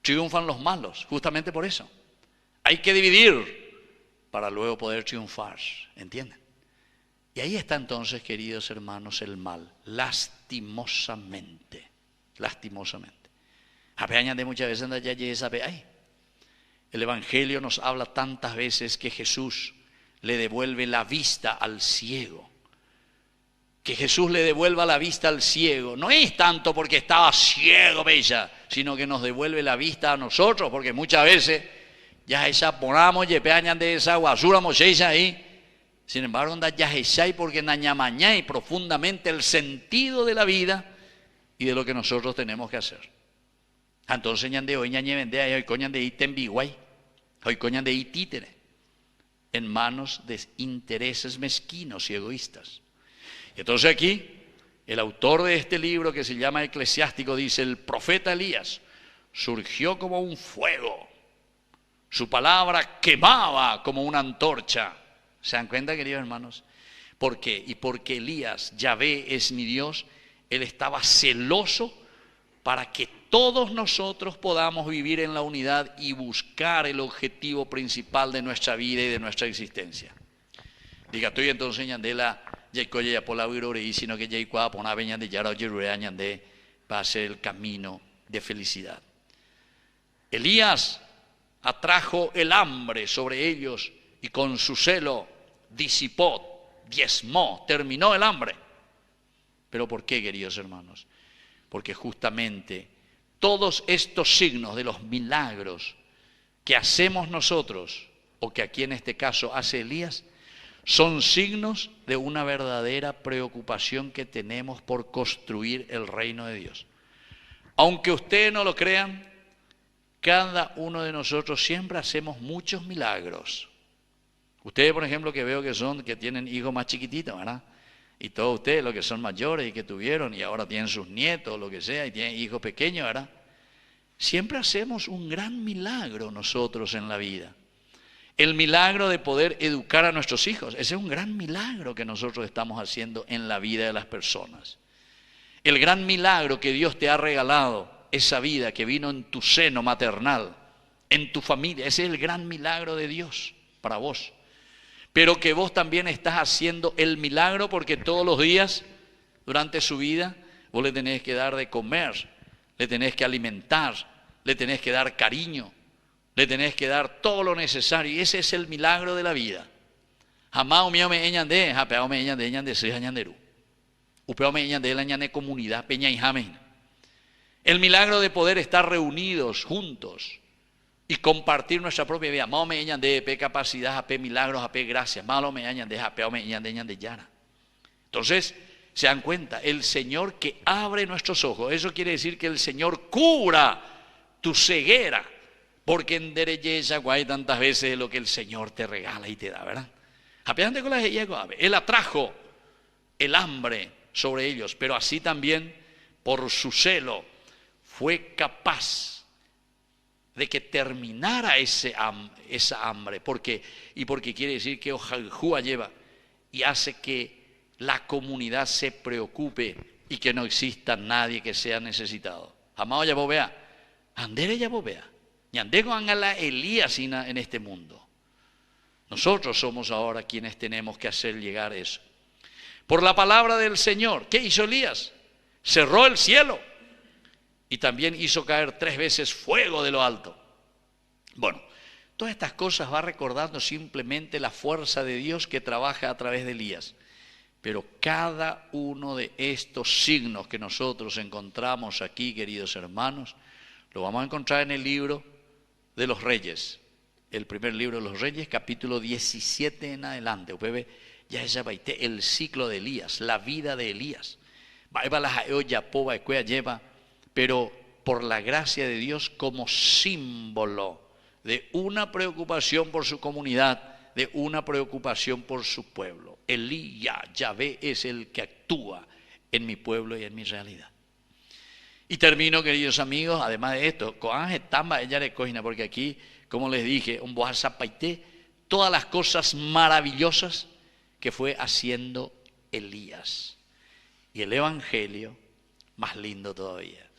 Speaker 3: triunfan los malos, justamente por eso. Hay que dividir para luego poder triunfar, ¿entienden? Y ahí está entonces, queridos hermanos, el mal, lastimosamente, lastimosamente. De muchas veces el Evangelio nos habla tantas veces que Jesús le devuelve la vista al ciego. Que Jesús le devuelva la vista al ciego no es tanto porque estaba ciego, bella, sino que nos devuelve la vista a nosotros, porque muchas veces ya esa ponamos y de esa basura ahí. Sin embargo, ya porque nañamañay profundamente el sentido de la vida y de lo que nosotros tenemos que hacer. Entonces, ñande hoy ñañe vende ahí, hoy coñan de itembiguay, hoy coñan de itítere, en manos de intereses mezquinos y egoístas. Entonces aquí, el autor de este libro que se llama Eclesiástico dice: el profeta Elías surgió como un fuego, su palabra quemaba como una antorcha. ¿Se dan cuenta, queridos hermanos? ¿Por qué? Y porque Elías, Yahvé es mi Dios, él estaba celoso para que todos nosotros podamos vivir en la unidad y buscar el objetivo principal de nuestra vida y de nuestra existencia. Diga, estoy entonces ñandela, ya coye ya por la virore, sino que ya igual por una veña de yara oye ñande para hacer el camino de felicidad. Elías atrajo el hambre sobre ellos y con su celo disipó, diezmó, terminó el hambre. ¿Pero por qué, queridos hermanos? Porque justamente todos estos signos de los milagros que hacemos nosotros, o que aquí en este caso hace Elías, son signos de una verdadera preocupación que tenemos por construir el reino de Dios. Aunque ustedes no lo crean, cada uno de nosotros siempre hacemos muchos milagros. Ustedes, por ejemplo, que veo que tienen hijos más chiquititos, ¿verdad? Y todos ustedes, los que son mayores y que tuvieron y ahora tienen sus nietos, lo que sea, y tienen hijos pequeños, ¿verdad? Siempre hacemos un gran milagro nosotros en la vida. El milagro de poder educar a nuestros hijos, ese es un gran milagro que nosotros estamos haciendo en la vida de las personas. El gran milagro que Dios te ha regalado, esa vida que vino en tu seno maternal, en tu familia, ese es el gran milagro de Dios para vos. Pero que vos también estás haciendo el milagro porque todos los días, durante su vida, vos le tenés que dar de comer, le tenés que alimentar, le tenés que dar cariño, le tenés que dar todo lo necesario. Y ese es el milagro de la vida. Jamás mío me eñande, japeao me eñande, soy añanderu. Upeo me eñande la ñane comunidad, peña y jamen. El milagro de poder estar reunidos juntos y compartir nuestra propia vida. Malo me eñande, pe capacidad, pe milagros, pe gracias. Malo me eñande, japeo me eñande yara. Entonces, se dan cuenta, el Señor que abre nuestros ojos, eso quiere decir que el Señor cura tu ceguera. Porque en derecheza hay tantas veces lo que el Señor te regala y te da, ¿verdad? Él atrajo el hambre sobre ellos, pero así también por su celo fue capaz de que terminara esa hambre. Porque quiere decir que Ojalhúa lleva y hace que la comunidad se preocupe y que no exista nadie que sea necesitado. Amado ya vea, andere ya vea. Ñandego angala Elías en este mundo. Nosotros somos ahora quienes tenemos que hacer llegar eso. Por la palabra del Señor, ¿qué hizo Elías? Cerró el cielo y también hizo caer 3 veces fuego de lo alto. Bueno, todas estas cosas va recordando simplemente la fuerza de Dios que trabaja a través de Elías. Pero cada uno de estos signos que nosotros encontramos aquí, queridos hermanos, lo vamos a encontrar en el libro de los Reyes. El primer libro de los Reyes, capítulo 17 en adelante. Usted ve, ya ella baite el ciclo de Elías, la vida de Elías. Pero por la gracia de Dios como símbolo de una preocupación por su comunidad, de una preocupación por su pueblo. Elías, Yahvé, es el que actúa en mi pueblo y en mi realidad. Y termino, queridos amigos, además de esto, porque aquí, como les dije, un boazapaité, todas las cosas maravillosas que fue haciendo Elías. Y el Evangelio, más lindo todavía,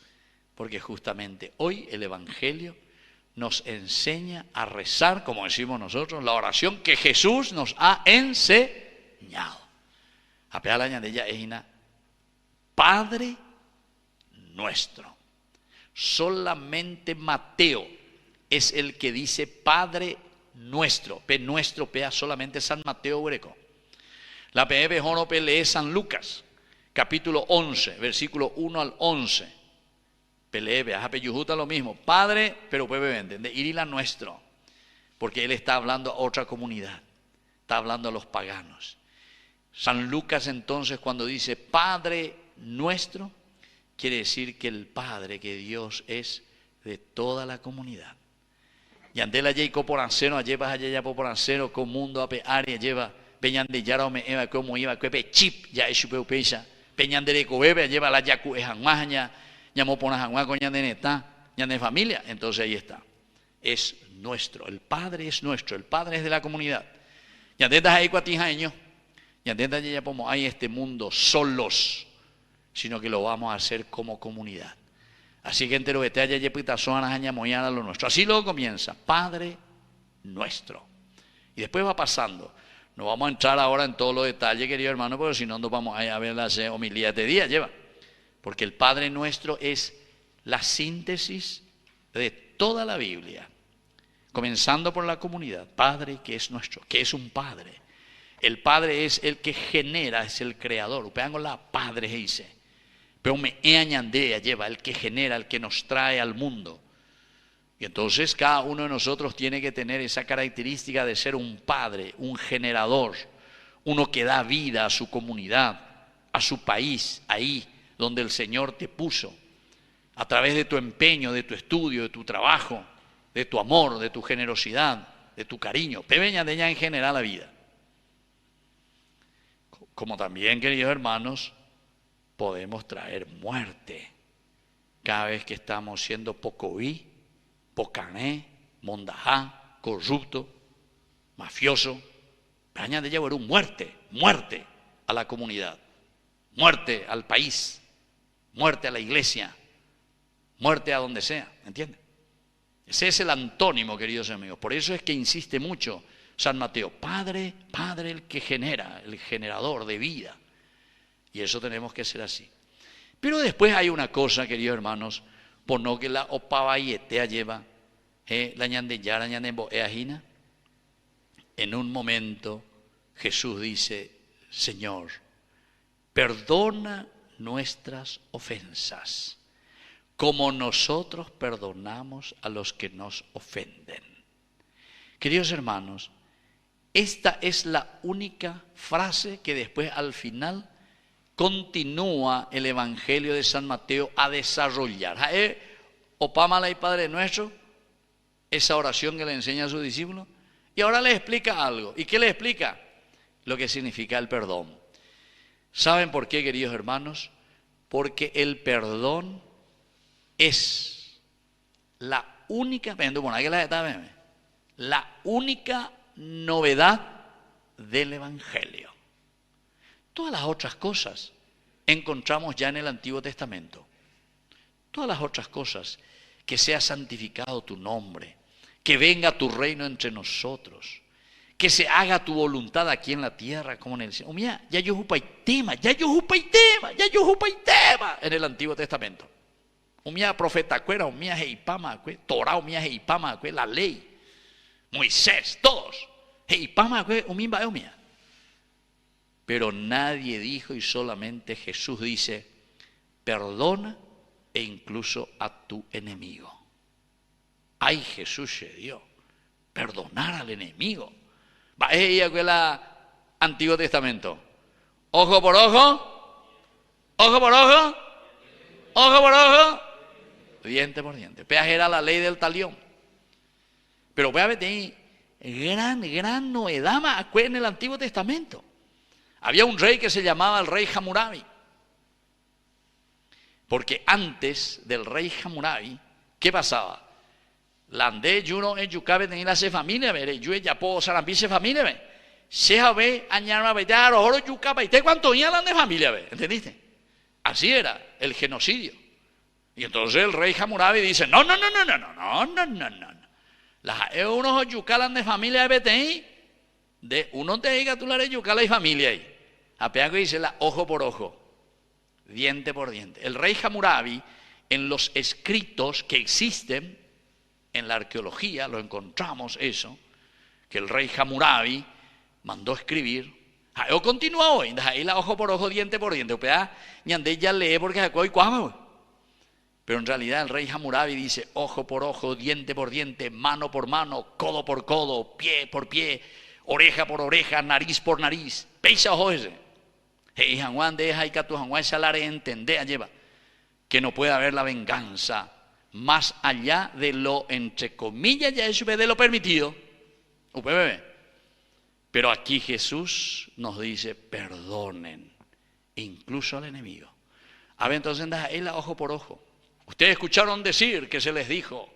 Speaker 3: porque justamente hoy el Evangelio nos enseña a rezar, como decimos nosotros, la oración que Jesús nos ha enseñado. A pegar la de ella es una Padre nuestro. Solamente Mateo es el que dice Padre nuestro. P nuestro, P solamente San Mateo Greco. La P Bejono P lee San Lucas, capítulo 11, versículo 1 al 11. Pelebe, Yujuta lo mismo, Padre, pero puede de Irila nuestro, porque él está hablando a otra comunidad, está hablando a los paganos. San Lucas entonces cuando dice Padre nuestro, quiere decir que el Padre, que Dios es de toda la comunidad. Y andela Jacob por anceno, lleva allá por anceno, con mundo a área, lleva peñan de yara me eva como iba, que chip, ya es su peisa, peñan de cobebe, lleva la yacu es amaña. Llamó por una con de familia, entonces ahí está. Es nuestro, el Padre es nuestro, el Padre es de la comunidad. Ya desde ahí cuatijaño, ya desde allí ya como hay este mundo solos, sino que lo vamos a hacer como comunidad. Así que entero vete allá yepita soana moyana lo nuestro. Así luego comienza, Padre nuestro. Y después va pasando. No vamos a entrar ahora en todos los detalles, querido hermano, porque si no nos vamos a ver las homilías de día, lleva. Porque el Padre nuestro es la síntesis de toda la Biblia, comenzando por la comunidad. Padre que es nuestro, que es un Padre. El Padre es el que genera, es el creador. Upeango la Padre dice. Pero me añandea lleva el que genera, el que nos trae al mundo. Y entonces cada uno de nosotros tiene que tener esa característica de ser un padre, un generador, uno que da vida a su comunidad, a su país, ahí donde el Señor te puso, a través de tu empeño, de tu estudio, de tu trabajo, de tu amor, de tu generosidad, de tu cariño. Peveña de ella en general la vida. Como también, queridos hermanos, podemos traer muerte cada vez que estamos siendo pocoí, pocané, mondajá, corrupto, mafioso. Peveña de ella era un muerte a la comunidad, muerte al país, muerte a la iglesia, muerte a donde sea, ¿entienden? Ese es el antónimo, queridos amigos. Por eso es que insiste mucho San Mateo, Padre, Padre el que genera, el generador de vida. Y eso tenemos que ser así. Pero después hay una cosa, queridos hermanos, por no que la opabayetea lleva, la ñandeyara, ñandemboeajina. En un momento Jesús dice, Señor, perdona nuestras ofensas, como nosotros perdonamos a los que nos ofenden. Queridos hermanos, esta es la única frase que después al final continúa el Evangelio de San Mateo a desarrollar. Opámala y Padre nuestro, esa oración que le enseña a sus discípulos, y ahora le explica algo. ¿Y qué le explica? Lo que significa el perdón. ¿Saben por qué, queridos hermanos? Porque el perdón es la única novedad del Evangelio. Todas las otras cosas encontramos ya en el Antiguo Testamento. Todas las otras cosas, que sea santificado tu nombre, que venga tu reino entre nosotros, que se haga tu voluntad aquí en la tierra como en el cielo. Mira, ya yo jupa y tema en el Antiguo Testamento. Umia profeta cuera, umia heipama, Torah, umia heipama, la ley, Moisés, todos. Heipama, umimba, umia. Pero nadie dijo, y solamente Jesús dice, perdona e incluso a tu enemigo. Ay, Jesús se dio, perdonar al enemigo. Va, ella que el Antiguo Testamento. Ojo por ojo, ojo por ojo, ojo por ojo, diente por diente. Peaje era la ley del talión. Pero voy a ver, gran novedad más en el Antiguo Testamento. Había un rey que se llamaba el rey Hammurabi. Porque antes del rey Hammurabi, ¿qué pasaba? Lande yuno en yucabe tenía la familia, ve, yo ya puedo sarampi se familia, ve. Se ve añarma ve, ya oro yucaba y te cuánto ya la de familia, ve, ¿entendiste? Así era el genocidio. Y entonces el rey Hammurabi dice, no. Las unos yucalan de familia de de uno te diga tú la de yucala y familia ahí. Apeago dice la ojo por ojo, diente por diente. El rey Hammurabi, en los escritos que existen en la arqueología, lo encontramos eso, que el rey Hammurabi mandó escribir. Yo continúo hoy, ahí la ojo por ojo, diente por diente. Ñandé ya lee porque hoy cuándo. Pero en realidad el rey Hammurabi dice ojo por ojo, diente por diente, mano por mano, codo por codo, pie por pie, oreja por oreja, nariz por nariz. Peisa ojo ese. Y Juan de esa y que tu Juan se la entender lleva que no puede haber la venganza más allá de lo, entre comillas, ya es de lo permitido. Pero aquí Jesús nos dice perdonen, incluso al enemigo. A ver, entonces él ojo por ojo. Ustedes escucharon decir que se les dijo,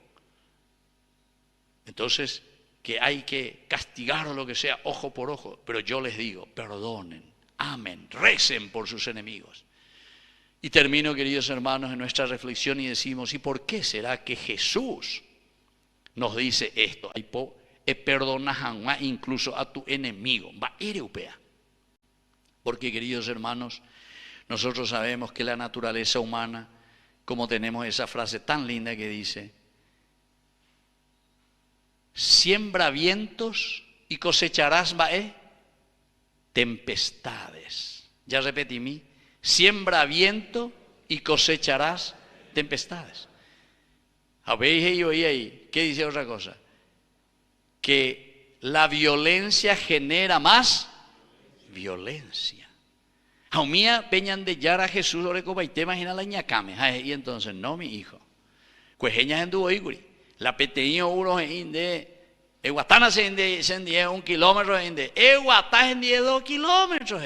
Speaker 3: entonces, que hay que castigar o lo que sea, ojo por ojo. Pero yo les digo, perdonen, amen, recen por sus enemigos. Y termino, queridos hermanos, en nuestra reflexión y decimos, ¿y por qué será que Jesús nos dice esto? Perdona incluso a tu enemigo. Porque, queridos hermanos, nosotros sabemos que la naturaleza humana, como tenemos esa frase tan linda que dice, siembra vientos y cosecharás tempestades. Ya repetí mí, siembra viento y cosecharás tempestades. ¿Habéis oído ahí? ¿Qué dice otra cosa? Que la violencia genera más violencia. Jaumía peñan de yara a Jesús sobre copa y te imagina la ñacame. Y entonces, no, mi hijo. Cuejeñas en tu iguri. La peteño uno en de Eguatana se en 1 kilómetro en de Eguatá en 2 kilómetros.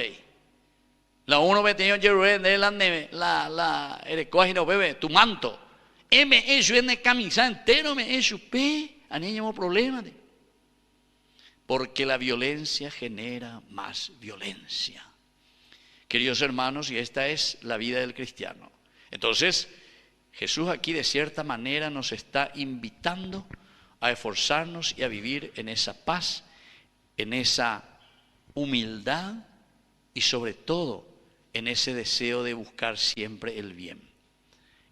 Speaker 3: La uno peteño Jerusalén de la erecógeno bebé, tu manto. Me eso en camisa entero me eso pe. A niño no problema. Porque la violencia genera más violencia. Queridos hermanos, y esta es la vida del cristiano. Entonces, Jesús aquí de cierta manera nos está invitando a esforzarnos y a vivir en esa paz, en esa humildad y sobre todo en ese deseo de buscar siempre el bien.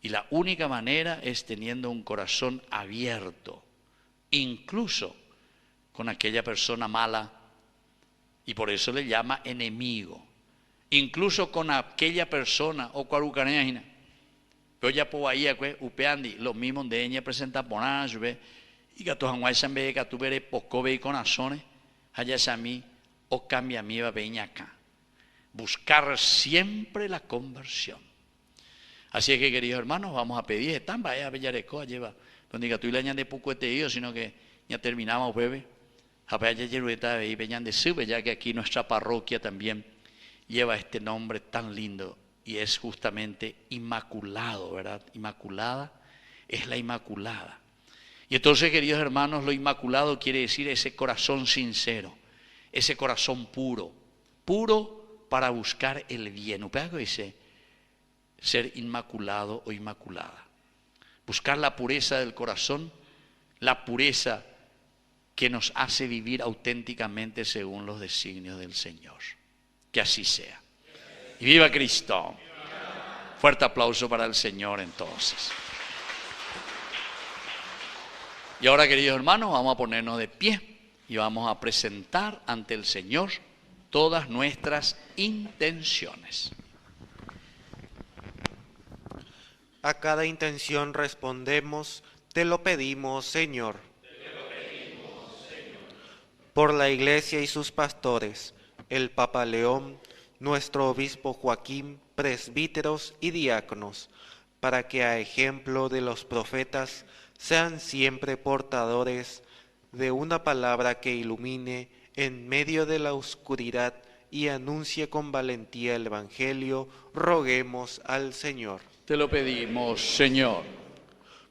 Speaker 3: Y la única manera es teniendo un corazón abierto, incluso con aquella persona mala, y por eso le llama enemigo. Incluso con aquella persona o cuarucanea, pero ya por ahí upeandi los mismos de ella presentan por nada, y que tu hanguay se ve que tu veré poco ve con azones, allá se a mí o cambia mi va veña acá. Buscar siempre la conversión. Así es que, queridos hermanos, vamos a pedir tan vaya a Bellarecoa lleva, donde diga tú le añade poco este sino que ya terminamos bebé. A ya yerueta y veñan de sube, ya que aquí nuestra parroquia también lleva este nombre tan lindo y es justamente Inmaculado, ¿verdad? Inmaculada es la Inmaculada. Y entonces, queridos hermanos, lo inmaculado quiere decir ese corazón sincero, ese corazón puro, puro para buscar el bien. ¿Usted dice? Ser inmaculado o inmaculada. Buscar la pureza del corazón, la pureza que nos hace vivir auténticamente según los designios del Señor. Que así sea. Y viva Cristo. Fuerte aplauso para el Señor entonces. Y ahora, queridos hermanos, vamos a ponernos de pie y vamos a presentar ante el Señor todas nuestras intenciones.
Speaker 6: A cada intención respondemos, te lo pedimos, Señor. Por la Iglesia y sus pastores, el Papa León, nuestro Obispo Joaquín, presbíteros y diáconos, para que a ejemplo de los profetas sean siempre portadores de una palabra que ilumine en medio de la oscuridad y anuncie con valentía el Evangelio, roguemos al Señor.
Speaker 3: Te lo pedimos, Señor.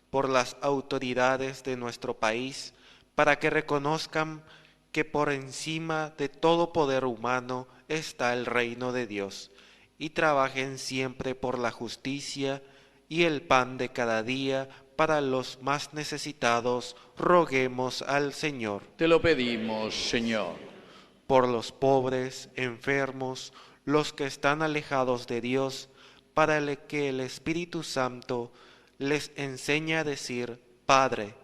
Speaker 6: Por las autoridades de nuestro país, para que reconozcan que por encima de todo poder humano está el reino de Dios, y trabajen siempre por la justicia y el pan de cada día para los más necesitados, roguemos al Señor.
Speaker 3: Te lo pedimos, Señor.
Speaker 6: Por los pobres, enfermos, los que están alejados de Dios, para que el Espíritu Santo les enseñe a decir Padre,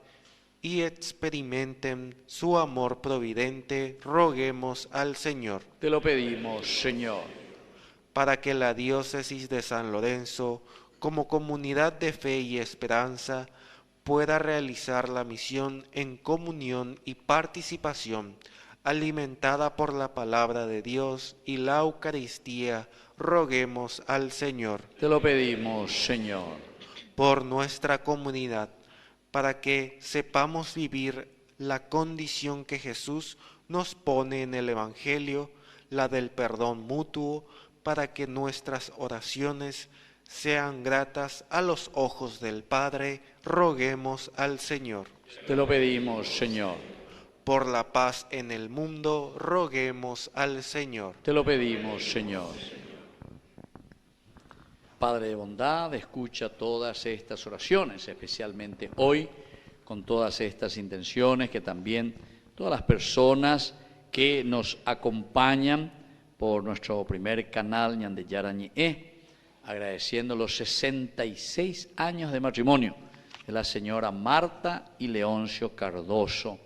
Speaker 6: y experimenten su amor providente, roguemos al Señor.
Speaker 3: Te lo pedimos, Señor.
Speaker 6: Para que la diócesis de San Lorenzo, como comunidad de fe y esperanza, pueda realizar la misión en comunión y participación, alimentada por la palabra de Dios y la Eucaristía, roguemos al Señor.
Speaker 3: Te lo pedimos, Señor.
Speaker 6: Por nuestra comunidad, para que sepamos vivir la condición que Jesús nos pone en el Evangelio, la del perdón mutuo, para que nuestras oraciones sean gratas a los ojos del Padre, roguemos al Señor.
Speaker 3: Te lo pedimos, Señor.
Speaker 6: Por la paz en el mundo, roguemos al Señor.
Speaker 3: Te lo pedimos, Señor. Padre de bondad, escucha todas estas oraciones, especialmente hoy, con todas estas intenciones, que también todas las personas que nos acompañan por nuestro primer canal, Ñandeyarañe, agradeciendo los 66 años de matrimonio de la señora Marta y Leoncio Cardoso,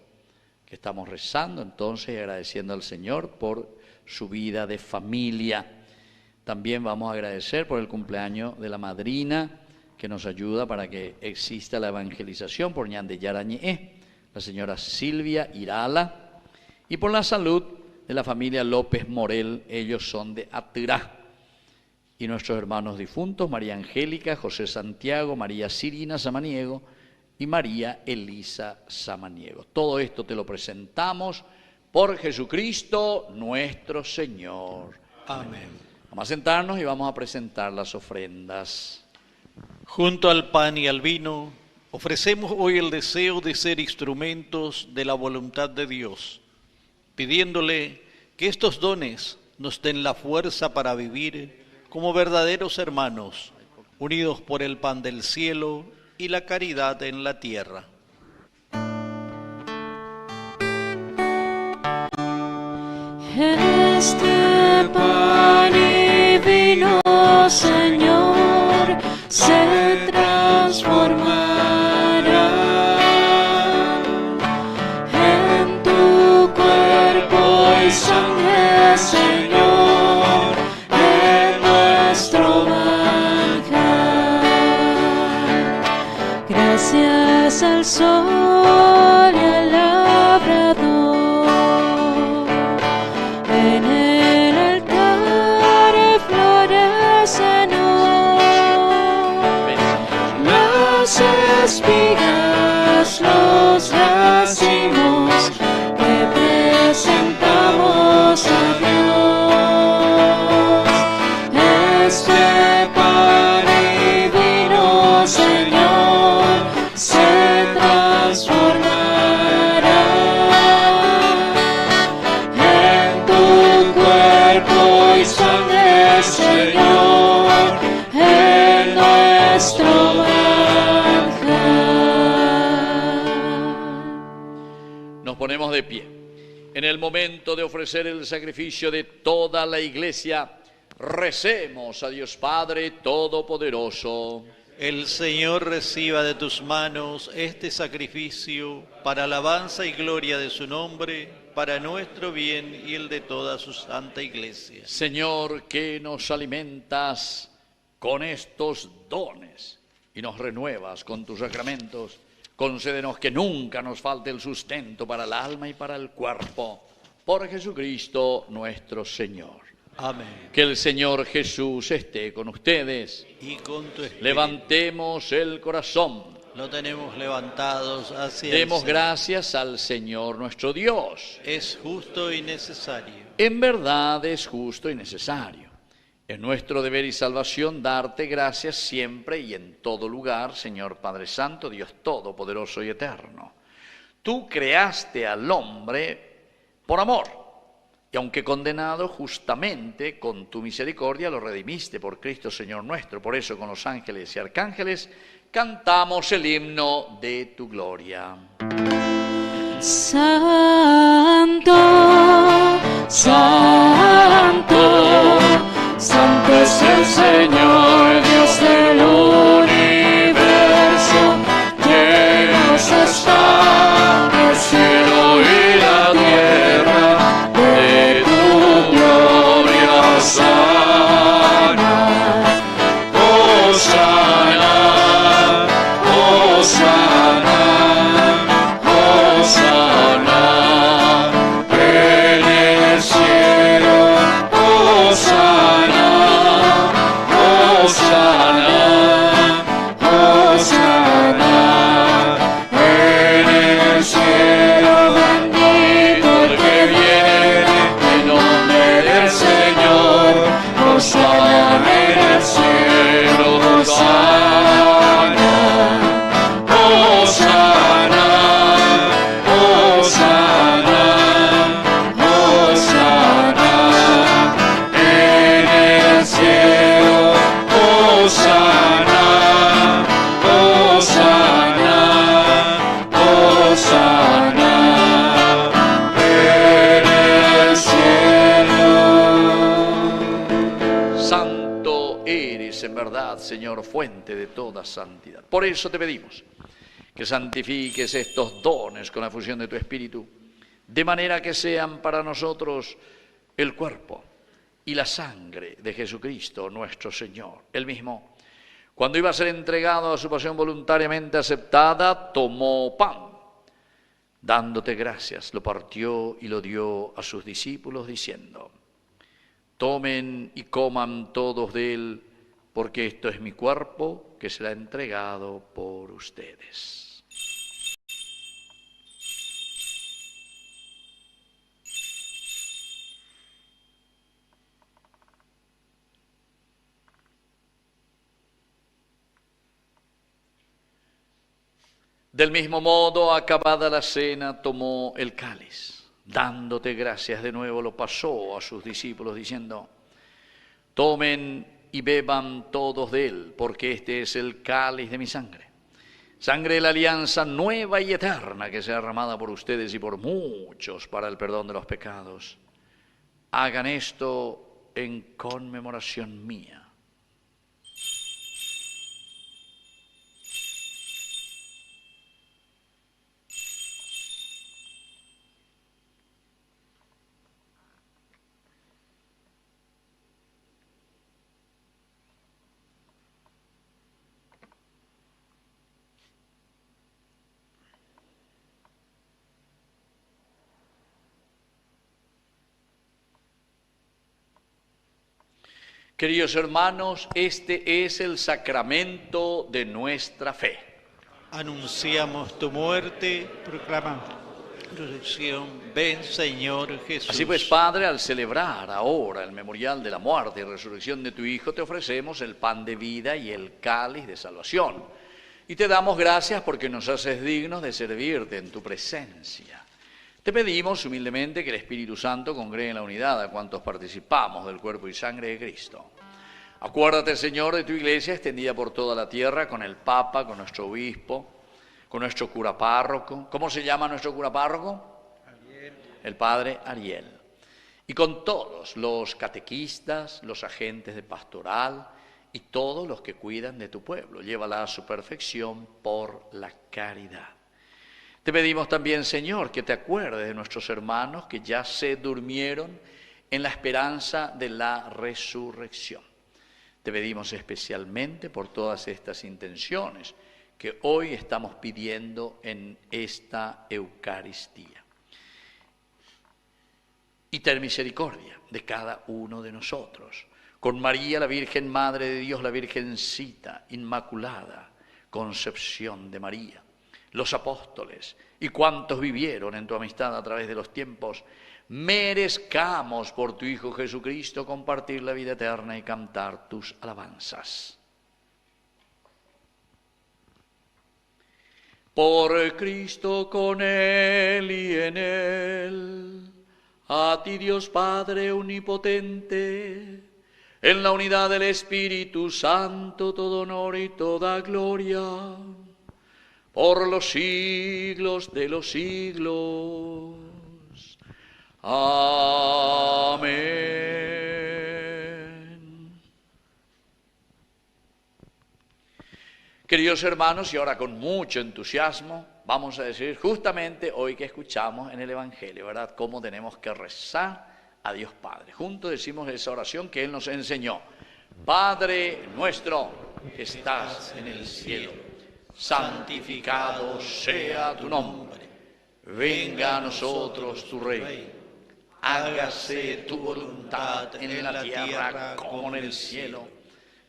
Speaker 3: que estamos rezando entonces y agradeciendo al Señor por su vida de familia. También vamos a agradecer por el cumpleaños de la madrina que nos ayuda para que exista la evangelización por Ñandeyarañe, la señora Silvia Irala, y por la salud de la familia López Morel, ellos son de Atirá, y nuestros hermanos difuntos, María Angélica, José Santiago, María Sirina Samaniego y María Elisa Samaniego. Todo esto te lo presentamos por Jesucristo nuestro Señor.
Speaker 1: Amén.
Speaker 3: Vamos a sentarnos y vamos a presentar las ofrendas.
Speaker 1: Junto al pan y al vino, ofrecemos hoy el deseo de ser instrumentos de la voluntad de Dios, pidiéndole que estos dones nos den la fuerza para vivir como verdaderos hermanos, unidos por el pan del cielo y la caridad en la tierra.
Speaker 4: Este pan y vino, Señor, se transformará en tu cuerpo y sangre, Señor, en nuestro manjar. Gracias al sol y al labrador. En el altar florecen hoy las espigas, los racimos que presentamos a Dios. Este pan y vino, Señor, se transformará en tu cuerpo y sangre, Señor, en nuestro manjar.
Speaker 3: Nos ponemos de pie. En el momento de ofrecer el sacrificio de toda la iglesia, recemos a Dios Padre Todopoderoso.
Speaker 1: El Señor reciba de tus manos este sacrificio para alabanza y gloria de su nombre, para nuestro bien y el de toda su santa iglesia.
Speaker 3: Señor, que nos alimentas con estos dones y nos renuevas con tus sacramentos, concédenos que nunca nos falte el sustento para el alma y para el cuerpo. Por Jesucristo nuestro Señor.
Speaker 1: Amén.
Speaker 3: Que el Señor Jesús esté con ustedes.
Speaker 1: Y con tu espíritu.
Speaker 3: Levantemos el corazón.
Speaker 1: Lo tenemos levantados hacia
Speaker 3: Demos
Speaker 1: el Señor.
Speaker 3: gracias al Señor nuestro Dios.
Speaker 1: Es justo y necesario.
Speaker 3: En verdad es justo y necesario. Es nuestro deber y salvación darte gracias siempre y en todo lugar, Señor Padre Santo, Dios Todopoderoso y Eterno. Tú creaste al hombre por amor, y aunque condenado justamente, con tu misericordia lo redimiste por Cristo Señor nuestro. Por eso con los ángeles y arcángeles cantamos el himno de tu gloria.
Speaker 4: Santo, santo, santo es el Señor, Dios del universo. Llenos está el cielo y la tierra de tu gloria sana. Hosana, Hosana, Hosana en el cielo. Hosana, Hosana, Hosana en el cielo. Bendito el que viene en nombre del Señor. Hosana en el cielo. Hosana, Hosana, Hosana, Hosana en el cielo. Hosana, Hosana, Hosana en el cielo.
Speaker 3: Santo eres en verdad, Señor, fuente de toda santidad. Por eso te pedimos que santifiques estos dones con la fusión de tu Espíritu, de manera que sean para nosotros el cuerpo y la sangre de Jesucristo nuestro Señor. Él mismo, cuando iba a ser entregado a su pasión voluntariamente aceptada, tomó pan. Dándote gracias, lo partió y lo dio a sus discípulos, diciendo: tomen y coman todos de él, porque esto es mi cuerpo que será entregado por ustedes. Del mismo modo, acabada la cena, tomó el cáliz. Dándote gracias de nuevo, lo pasó a sus discípulos, diciendo: tomen y beban todos de él, porque este es el cáliz de mi sangre. Sangre de la alianza nueva y eterna, que sea derramada por ustedes y por muchos para el perdón de los pecados. Hagan esto en conmemoración mía. Queridos hermanos, este es el sacramento de nuestra fe.
Speaker 1: Anunciamos tu muerte, proclamamos tu resurrección. Ven, Señor Jesús.
Speaker 3: Así pues, Padre, al celebrar ahora el memorial de la muerte y resurrección de tu Hijo, te ofrecemos el pan de vida y el cáliz de salvación. Y te damos gracias porque nos haces dignos de servirte en tu presencia. Te pedimos humildemente que el Espíritu Santo congregue en la unidad a cuantos participamos del cuerpo y sangre de Cristo. Acuérdate, Señor, de tu iglesia extendida por toda la tierra, con el Papa, con nuestro obispo, con nuestro cura párroco. ¿Cómo se llama nuestro cura párroco? Ariel. El padre Ariel. Y con todos los catequistas, los agentes de pastoral y todos los que cuidan de tu pueblo. Llévala a su perfección por la caridad. Te pedimos también, Señor, que te acuerdes de nuestros hermanos que ya se durmieron en la esperanza de la resurrección. Te pedimos especialmente por todas estas intenciones que hoy estamos pidiendo en esta Eucaristía. Y ten misericordia de cada uno de nosotros. Con María, la Virgen Madre de Dios, la Virgencita Inmaculada, Concepción de María, los apóstoles y cuantos vivieron en tu amistad a través de los tiempos, merezcamos por tu Hijo Jesucristo compartir la vida eterna y cantar tus alabanzas. Por Cristo, con Él y en Él, a ti Dios Padre omnipotente, en la unidad del Espíritu Santo, todo honor y toda gloria, por los siglos de los siglos. Amén. Queridos hermanos, y ahora con mucho entusiasmo, vamos a decir justamente hoy que escuchamos en el Evangelio, ¿verdad? Cómo tenemos que rezar a Dios Padre. Juntos decimos esa oración que Él nos enseñó. Padre nuestro que estás en el cielo, santificado sea tu nombre. Venga a nosotros tu reino. Hágase tu voluntad en la tierra como en el cielo.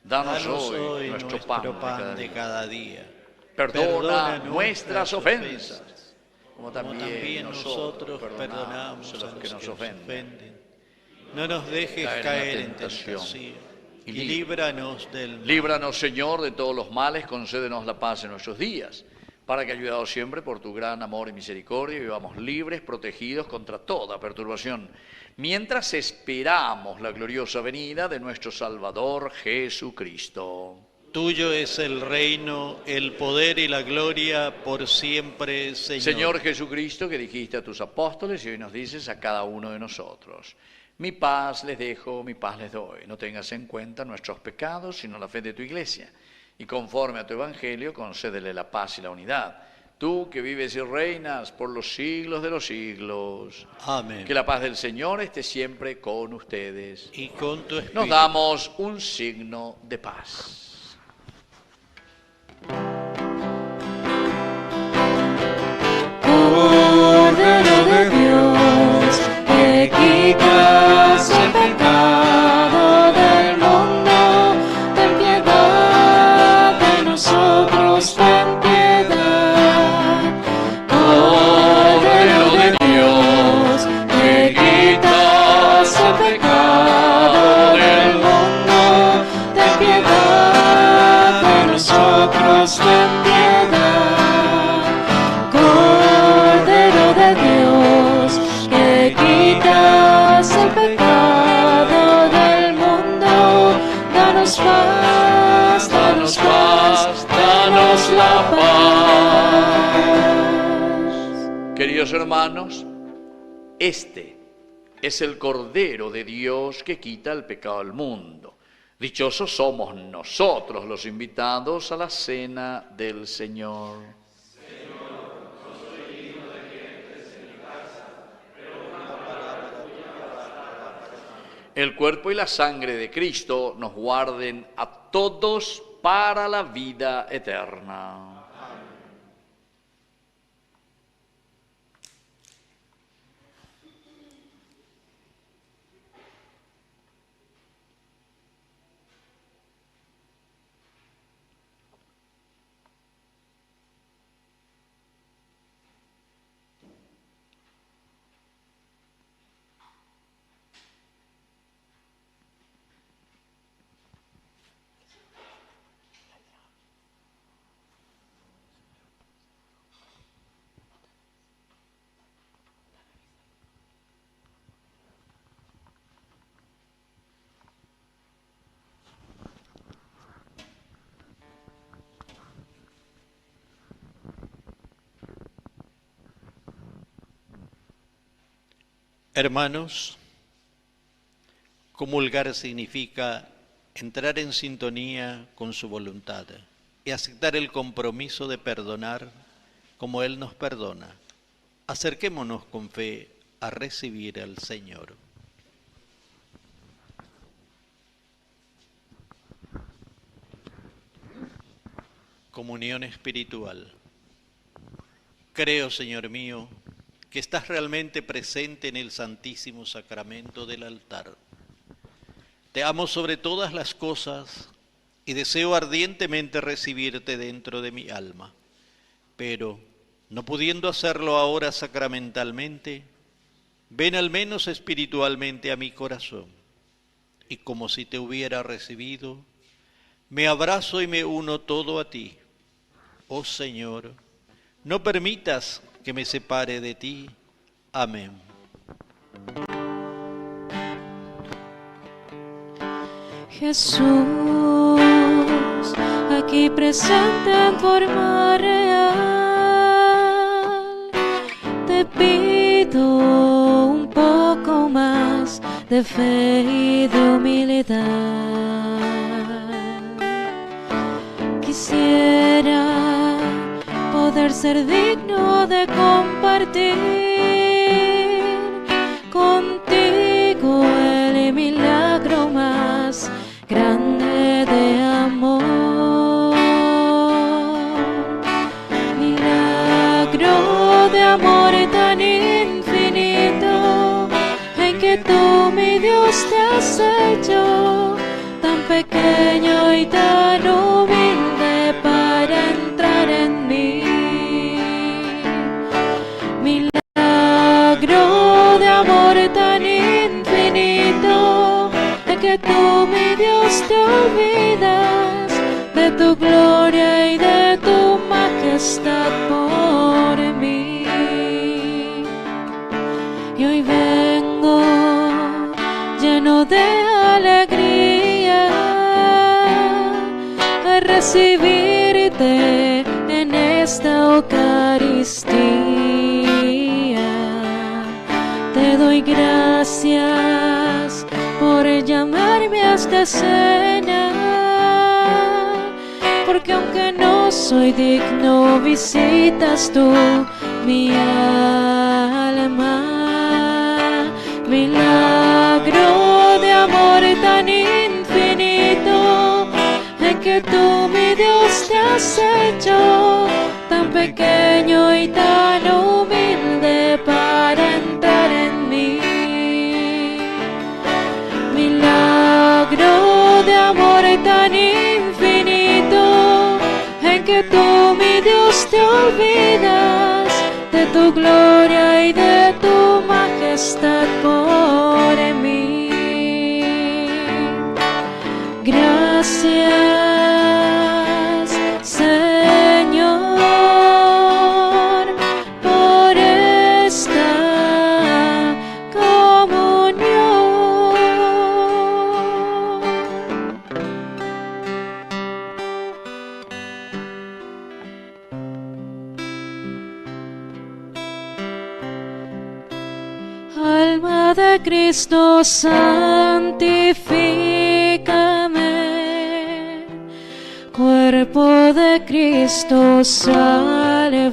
Speaker 3: Danos hoy nuestro pan de cada día. Perdona nuestras ofensas, como también nosotros perdonamos a los que nos ofenden.
Speaker 1: No nos dejes caer en tentación y líbranos del mal.
Speaker 3: Líbranos, Señor, de todos los males, concédenos la paz en nuestros días, para que, ayudados siempre por tu gran amor y misericordia, vivamos libres, protegidos contra toda perturbación, mientras esperamos la gloriosa venida de nuestro Salvador Jesucristo.
Speaker 1: Tuyo es el reino, el poder y la gloria por siempre, Señor.
Speaker 3: Señor Jesucristo, que dijiste a tus apóstoles y hoy nos dices a cada uno de nosotros: mi paz les dejo, mi paz les doy. No tengas en cuenta nuestros pecados, sino la fe de tu Iglesia. Y conforme a tu Evangelio, concédele la paz y la unidad. Tú que vives y reinas por los siglos de los siglos.
Speaker 1: Amén.
Speaker 3: Que la paz del Señor esté siempre con ustedes.
Speaker 1: Y con tu espíritu.
Speaker 3: Nos damos un signo de paz.
Speaker 4: Cordero de Dios, que quitas el pecado del mundo, ten piedad de nosotros, ten piedad. Cordero de Dios, que quitas el pecado del mundo, ten piedad de nosotros, ten piedad. Cordero de Dios, que quitas el pecado del mundo, danos paz, danos paz, danos la paz.
Speaker 3: Queridos hermanos, este es el Cordero de Dios que quita el pecado del mundo. Dichosos somos nosotros los invitados a la cena del Señor. El cuerpo y la sangre de Cristo nos guarden a todos para la vida eterna.
Speaker 1: Hermanos, comulgar significa entrar en sintonía con su voluntad y aceptar el compromiso de perdonar como Él nos perdona. Acerquémonos con fe a recibir al Señor. Comunión espiritual. Creo, Señor mío, que estás realmente presente en el Santísimo Sacramento del altar. Te amo sobre todas las cosas y deseo ardientemente recibirte dentro de mi alma. Pero, no pudiendo hacerlo ahora sacramentalmente, ven al menos espiritualmente a mi corazón. Y como si te hubiera recibido, me abrazo y me uno todo a ti. Oh Señor, no permitas que me separe de ti. Amén.
Speaker 4: Jesús, aquí presente en forma real, te pido un poco más de fe y de humildad. Quisiera poder ser digno de compartir contigo el milagro más grande de amor, milagro de amor tan infinito, en que tú, mi Dios, te has hecho tan pequeño y tan humilde para entrar en mí. Milagro de amor tan infinito, en que tú, mi Dios, te olvidas de tu gloria y de tu majestad por mí. Y hoy vengo lleno de alegría a recibirte en esta Eucaristía. Te doy gracias por llamarme a esta cena, porque aunque no soy digno, visitas tú mi alma. Milagro de amor tan infinito, en que tú, mi Dios, te has hecho tan pequeño y tan humilde para entrar en mí. Milagro de amor tan infinito, en que tú, mi Dios, te olvidas de tu gloria y de tu majestad por mí. Gracias, Señor, por esta comunión. Alma de Cristo, santifícame. Cuerpo de Cristo, sálvame.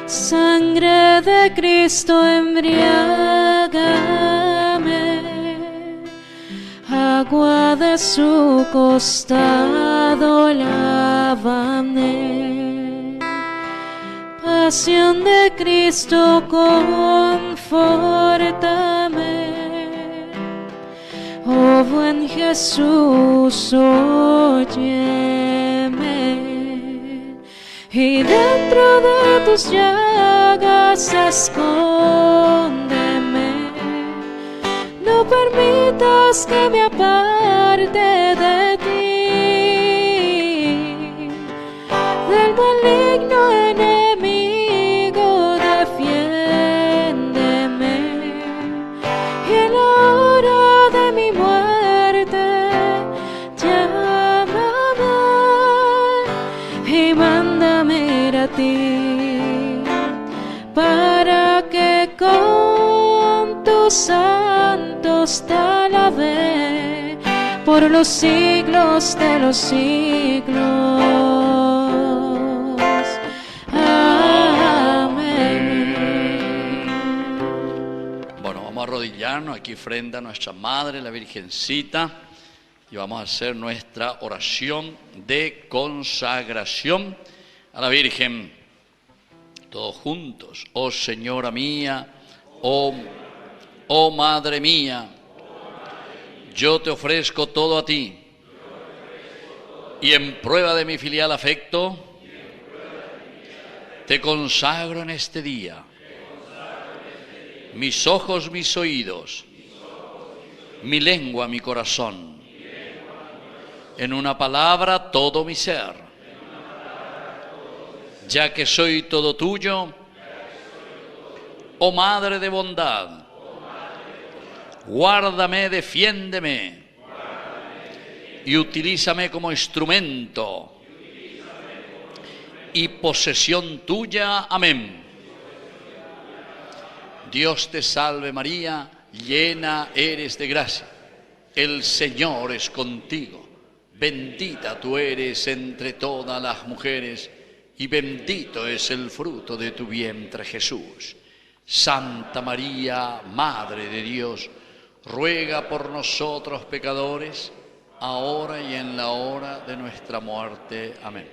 Speaker 4: Sangre de Cristo, embriágame. Agua de su costado, lávame. Pasión de Cristo, confórtame. Oh buen Jesús, óyeme, y dentro de tus llagas escóndeme. No permitas que me aparte de ti, del maligno enemigo defiéndeme, y en la hora de mi muerte llámame y mándame ir a ti, para que con tus santos te alabe por los siglos de los siglos.
Speaker 3: arrodillarnos aquí frente a nuestra Madre, la Virgencita, y vamos a hacer nuestra oración de consagración a la Virgen. Todos juntos. Oh Señora mía, oh Madre mía, yo te ofrezco todo a ti, y en prueba de mi filial afecto, te consagro en este día mis ojos, mis oídos, mi lengua, mi corazón, en una palabra todo mi ser, ya que soy todo tuyo, oh Madre de bondad, guárdame, defiéndeme y utilízame como instrumento y posesión tuya. Amén. Dios te salve María, llena eres de gracia, el Señor es contigo, bendita tú eres entre todas las mujeres, y bendito es el fruto de tu vientre Jesús. Santa María, Madre de Dios, ruega por nosotros pecadores, ahora y en la hora de nuestra muerte. Amén.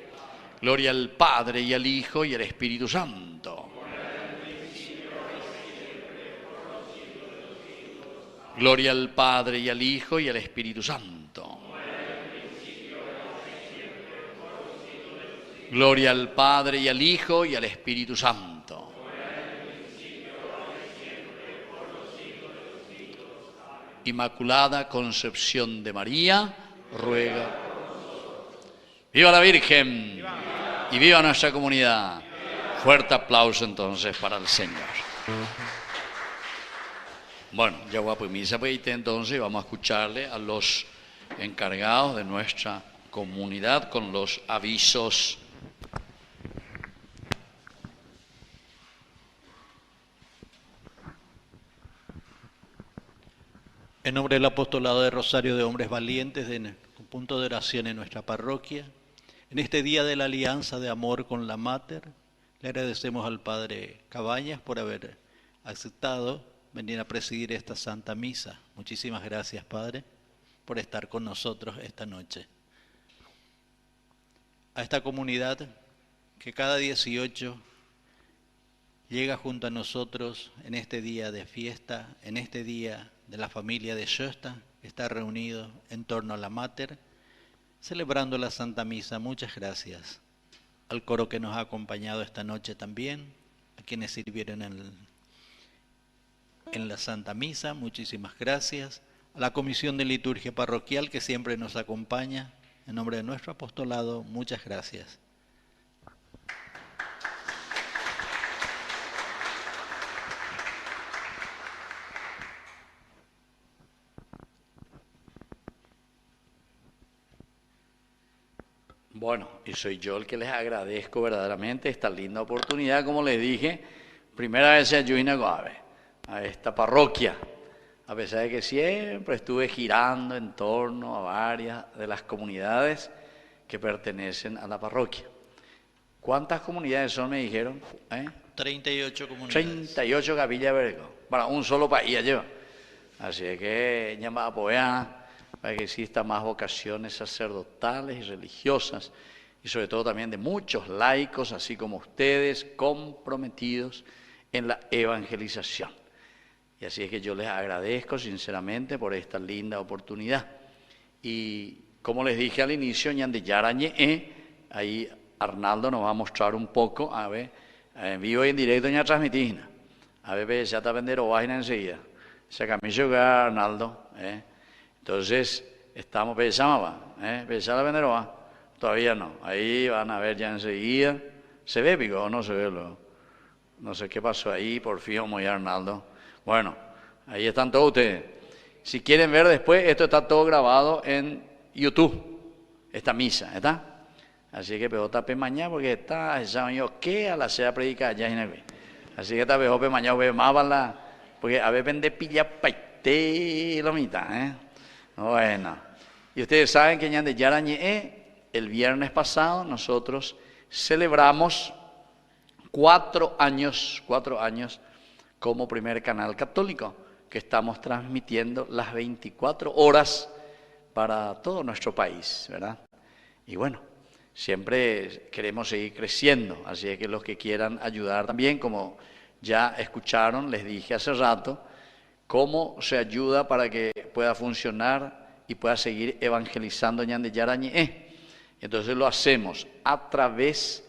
Speaker 3: Gloria al Padre, y al Hijo, y al Espíritu Santo. Gloria al Padre, y al Hijo, y al Espíritu Santo. Gloria al Padre, y al Hijo, y al Espíritu Santo. Inmaculada Concepción de María, ruega. ¡Viva la Virgen! Y viva nuestra comunidad. Fuerte aplauso entonces para el Señor. Bueno, ya voy a poner misa entonces, vamos a escucharle a los encargados de nuestra comunidad con los avisos.
Speaker 1: En nombre del apostolado de Rosario de Hombres Valientes, de un punto de oración en nuestra parroquia, en este día de la alianza de amor con la Mater, le agradecemos al Padre Cabañas por haber aceptado venir a presidir esta Santa Misa. Muchísimas gracias, Padre, por estar con nosotros esta noche. A esta comunidad que cada 18 llega junto a nosotros en este día de fiesta, en este día de la familia de Sjösta, que está reunido en torno a la Mater, celebrando la Santa Misa. Muchas gracias al coro que nos ha acompañado esta noche también, a quienes sirvieron en la Santa Misa, muchísimas gracias, a la Comisión de Liturgia Parroquial que siempre nos acompaña, en nombre de nuestro apostolado, muchas gracias.
Speaker 3: Bueno, y soy yo el que les agradezco verdaderamente esta linda oportunidad, como les dije, primera vez en Yuinaguave, a esta parroquia, a pesar de que siempre estuve girando en torno a varias de las comunidades que pertenecen a la parroquia. ¿Cuántas comunidades son, me dijeron?
Speaker 1: 38 comunidades.
Speaker 3: 38 capillas, para un solo país lleva. Así es que ya va a apoyar para que existan más vocaciones sacerdotales y religiosas, y sobre todo también de muchos laicos, así como ustedes, comprometidos en la evangelización. Y así es que yo les agradezco sinceramente por esta linda oportunidad. Y como les dije al inicio, ahí Arnaldo nos va a mostrar un poco, a ver, en vivo y en directo ya transmitimos. A ver, ya está vendiendo página enseguida. Se camisa hogar, Arnaldo. Entonces, estamos pensando, pensar a vender todavía no. Ahí van a ver ya enseguida. ¿Se ve, pico, o no se ve? No sé qué pasó ahí, por fin, muy Arnaldo. Bueno, ahí están todos ustedes. Si quieren ver después, esto está todo grabado en YouTube, esta misa, ¿está? Así que peor tape mañana porque está, yo que a la sea predicar allá en el. Así que está peor mañana, ve más porque a ver vende pilla paite la mitad, Bueno, y ustedes saben que en Yarañe, el viernes pasado nosotros celebramos 4 años como primer canal católico. que estamos transmitiendo las 24 horas para todo nuestro país, ¿verdad? Y bueno, siempre queremos seguir creciendo, así es que los que quieran ayudar también, como ya escucharon, les dije hace rato, cómo se ayuda para que pueda funcionar y pueda seguir evangelizando Ñan de Yarañé. Entonces lo hacemos a través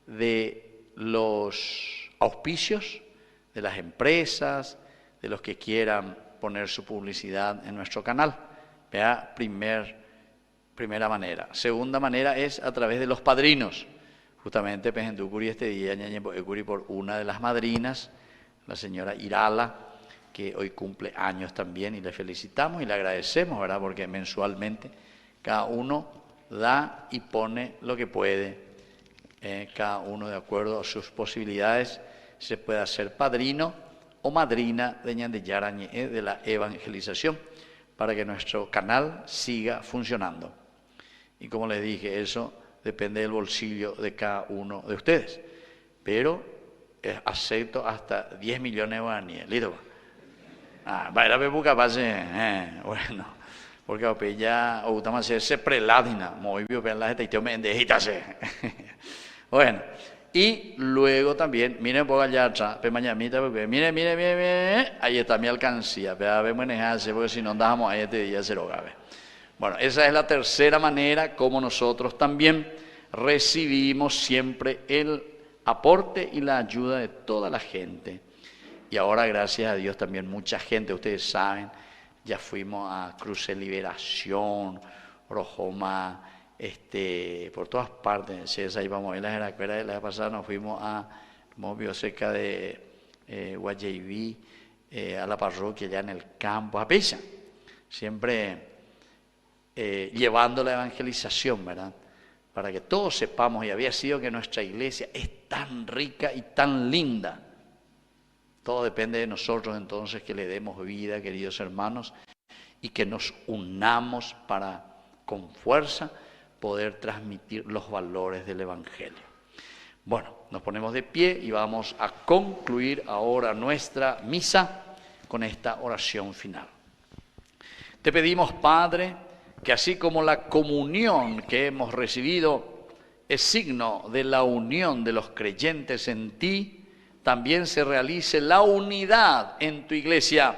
Speaker 3: de los auspicios, de las empresas, de los que quieran poner su publicidad en nuestro canal. Vea, primera manera. Segunda manera es a través de los padrinos. Justamente Pejenducuri este día, Ñañepoecuri, por una de las madrinas, la señora Irala, que hoy cumple años también, y le felicitamos y le agradecemos, ¿verdad? Porque mensualmente cada uno da y pone lo que puede, cada uno de acuerdo a sus posibilidades se puede hacer padrino o madrina de Ñan de Yarañé, de la evangelización, para que nuestro canal siga funcionando. Y como les dije, eso depende del bolsillo de cada uno de ustedes. Pero acepto hasta 10 millones de guaraníes. ¿Listo? Para capaz, bueno, porque ya gustamos hacerse preladina, muy bien, la gente me endejitase. Bueno, y luego también, miren por allá atrás, mire, ahí está mi alcancía, pero manejarse, porque si no andamos ahí este día se lo gabe. Bueno, esa es la tercera manera como nosotros también recibimos siempre el aporte y la ayuda de toda la gente. Y ahora, gracias a Dios, también mucha gente, ustedes saben, ya fuimos a Cruz de Liberación, Rojoma, por todas partes. Ahí vamos a ver las escuelas de la pasada, nos fuimos a cerca de Guayaibí, a la parroquia, allá en el campo, a Pisa. Siempre llevando la evangelización, ¿verdad? Para que todos sepamos, y había sido que nuestra iglesia es tan rica y tan linda. Todo depende de nosotros entonces, que le demos vida, queridos hermanos, y que nos unamos para, con fuerza, poder transmitir los valores del Evangelio. Bueno, nos ponemos de pie y vamos a concluir ahora nuestra misa con esta oración final. Te pedimos, Padre, que así como la comunión que hemos recibido es signo de la unión de los creyentes en ti, también se realice la unidad en tu iglesia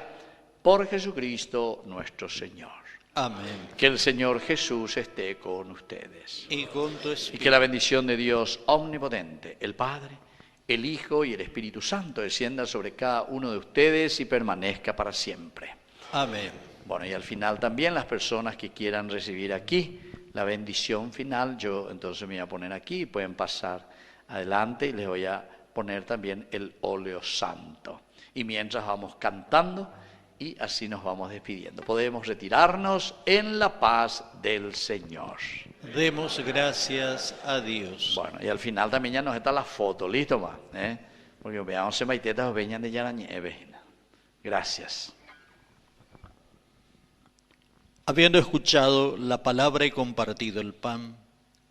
Speaker 3: por Jesucristo nuestro Señor.
Speaker 1: Amén.
Speaker 3: Que el Señor Jesús esté con ustedes.
Speaker 1: Y con tu espíritu.
Speaker 3: Y que la bendición de Dios omnipotente, el Padre, el Hijo y el Espíritu Santo descienda sobre cada uno de ustedes y permanezca para siempre.
Speaker 1: Amén.
Speaker 3: Bueno, y al final también las personas que quieran recibir aquí la bendición final, yo entonces me voy a poner aquí, pueden pasar adelante y les voy a poner también el óleo santo. Y mientras vamos cantando y así nos vamos despidiendo. Podemos retirarnos en la paz del Señor.
Speaker 1: Demos gracias a Dios.
Speaker 3: Bueno, y al final también ya nos está la foto, ¿listo más? Porque veamos en Maitetas Veñan de Yarañé. Gracias.
Speaker 1: Habiendo escuchado la palabra y compartido el pan,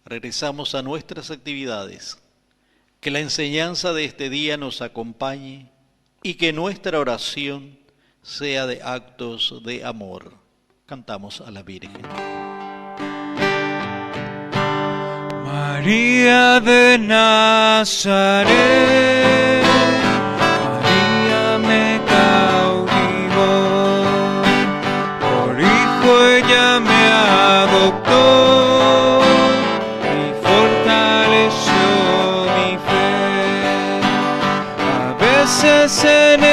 Speaker 1: regresamos a nuestras actividades. Que la enseñanza de este día nos acompañe y que nuestra oración sea de actos de amor. Cantamos a la Virgen.
Speaker 7: María de Nazaret, María me cautivó, por hijo ella me adoptó y fortaleció mi fe. A veces en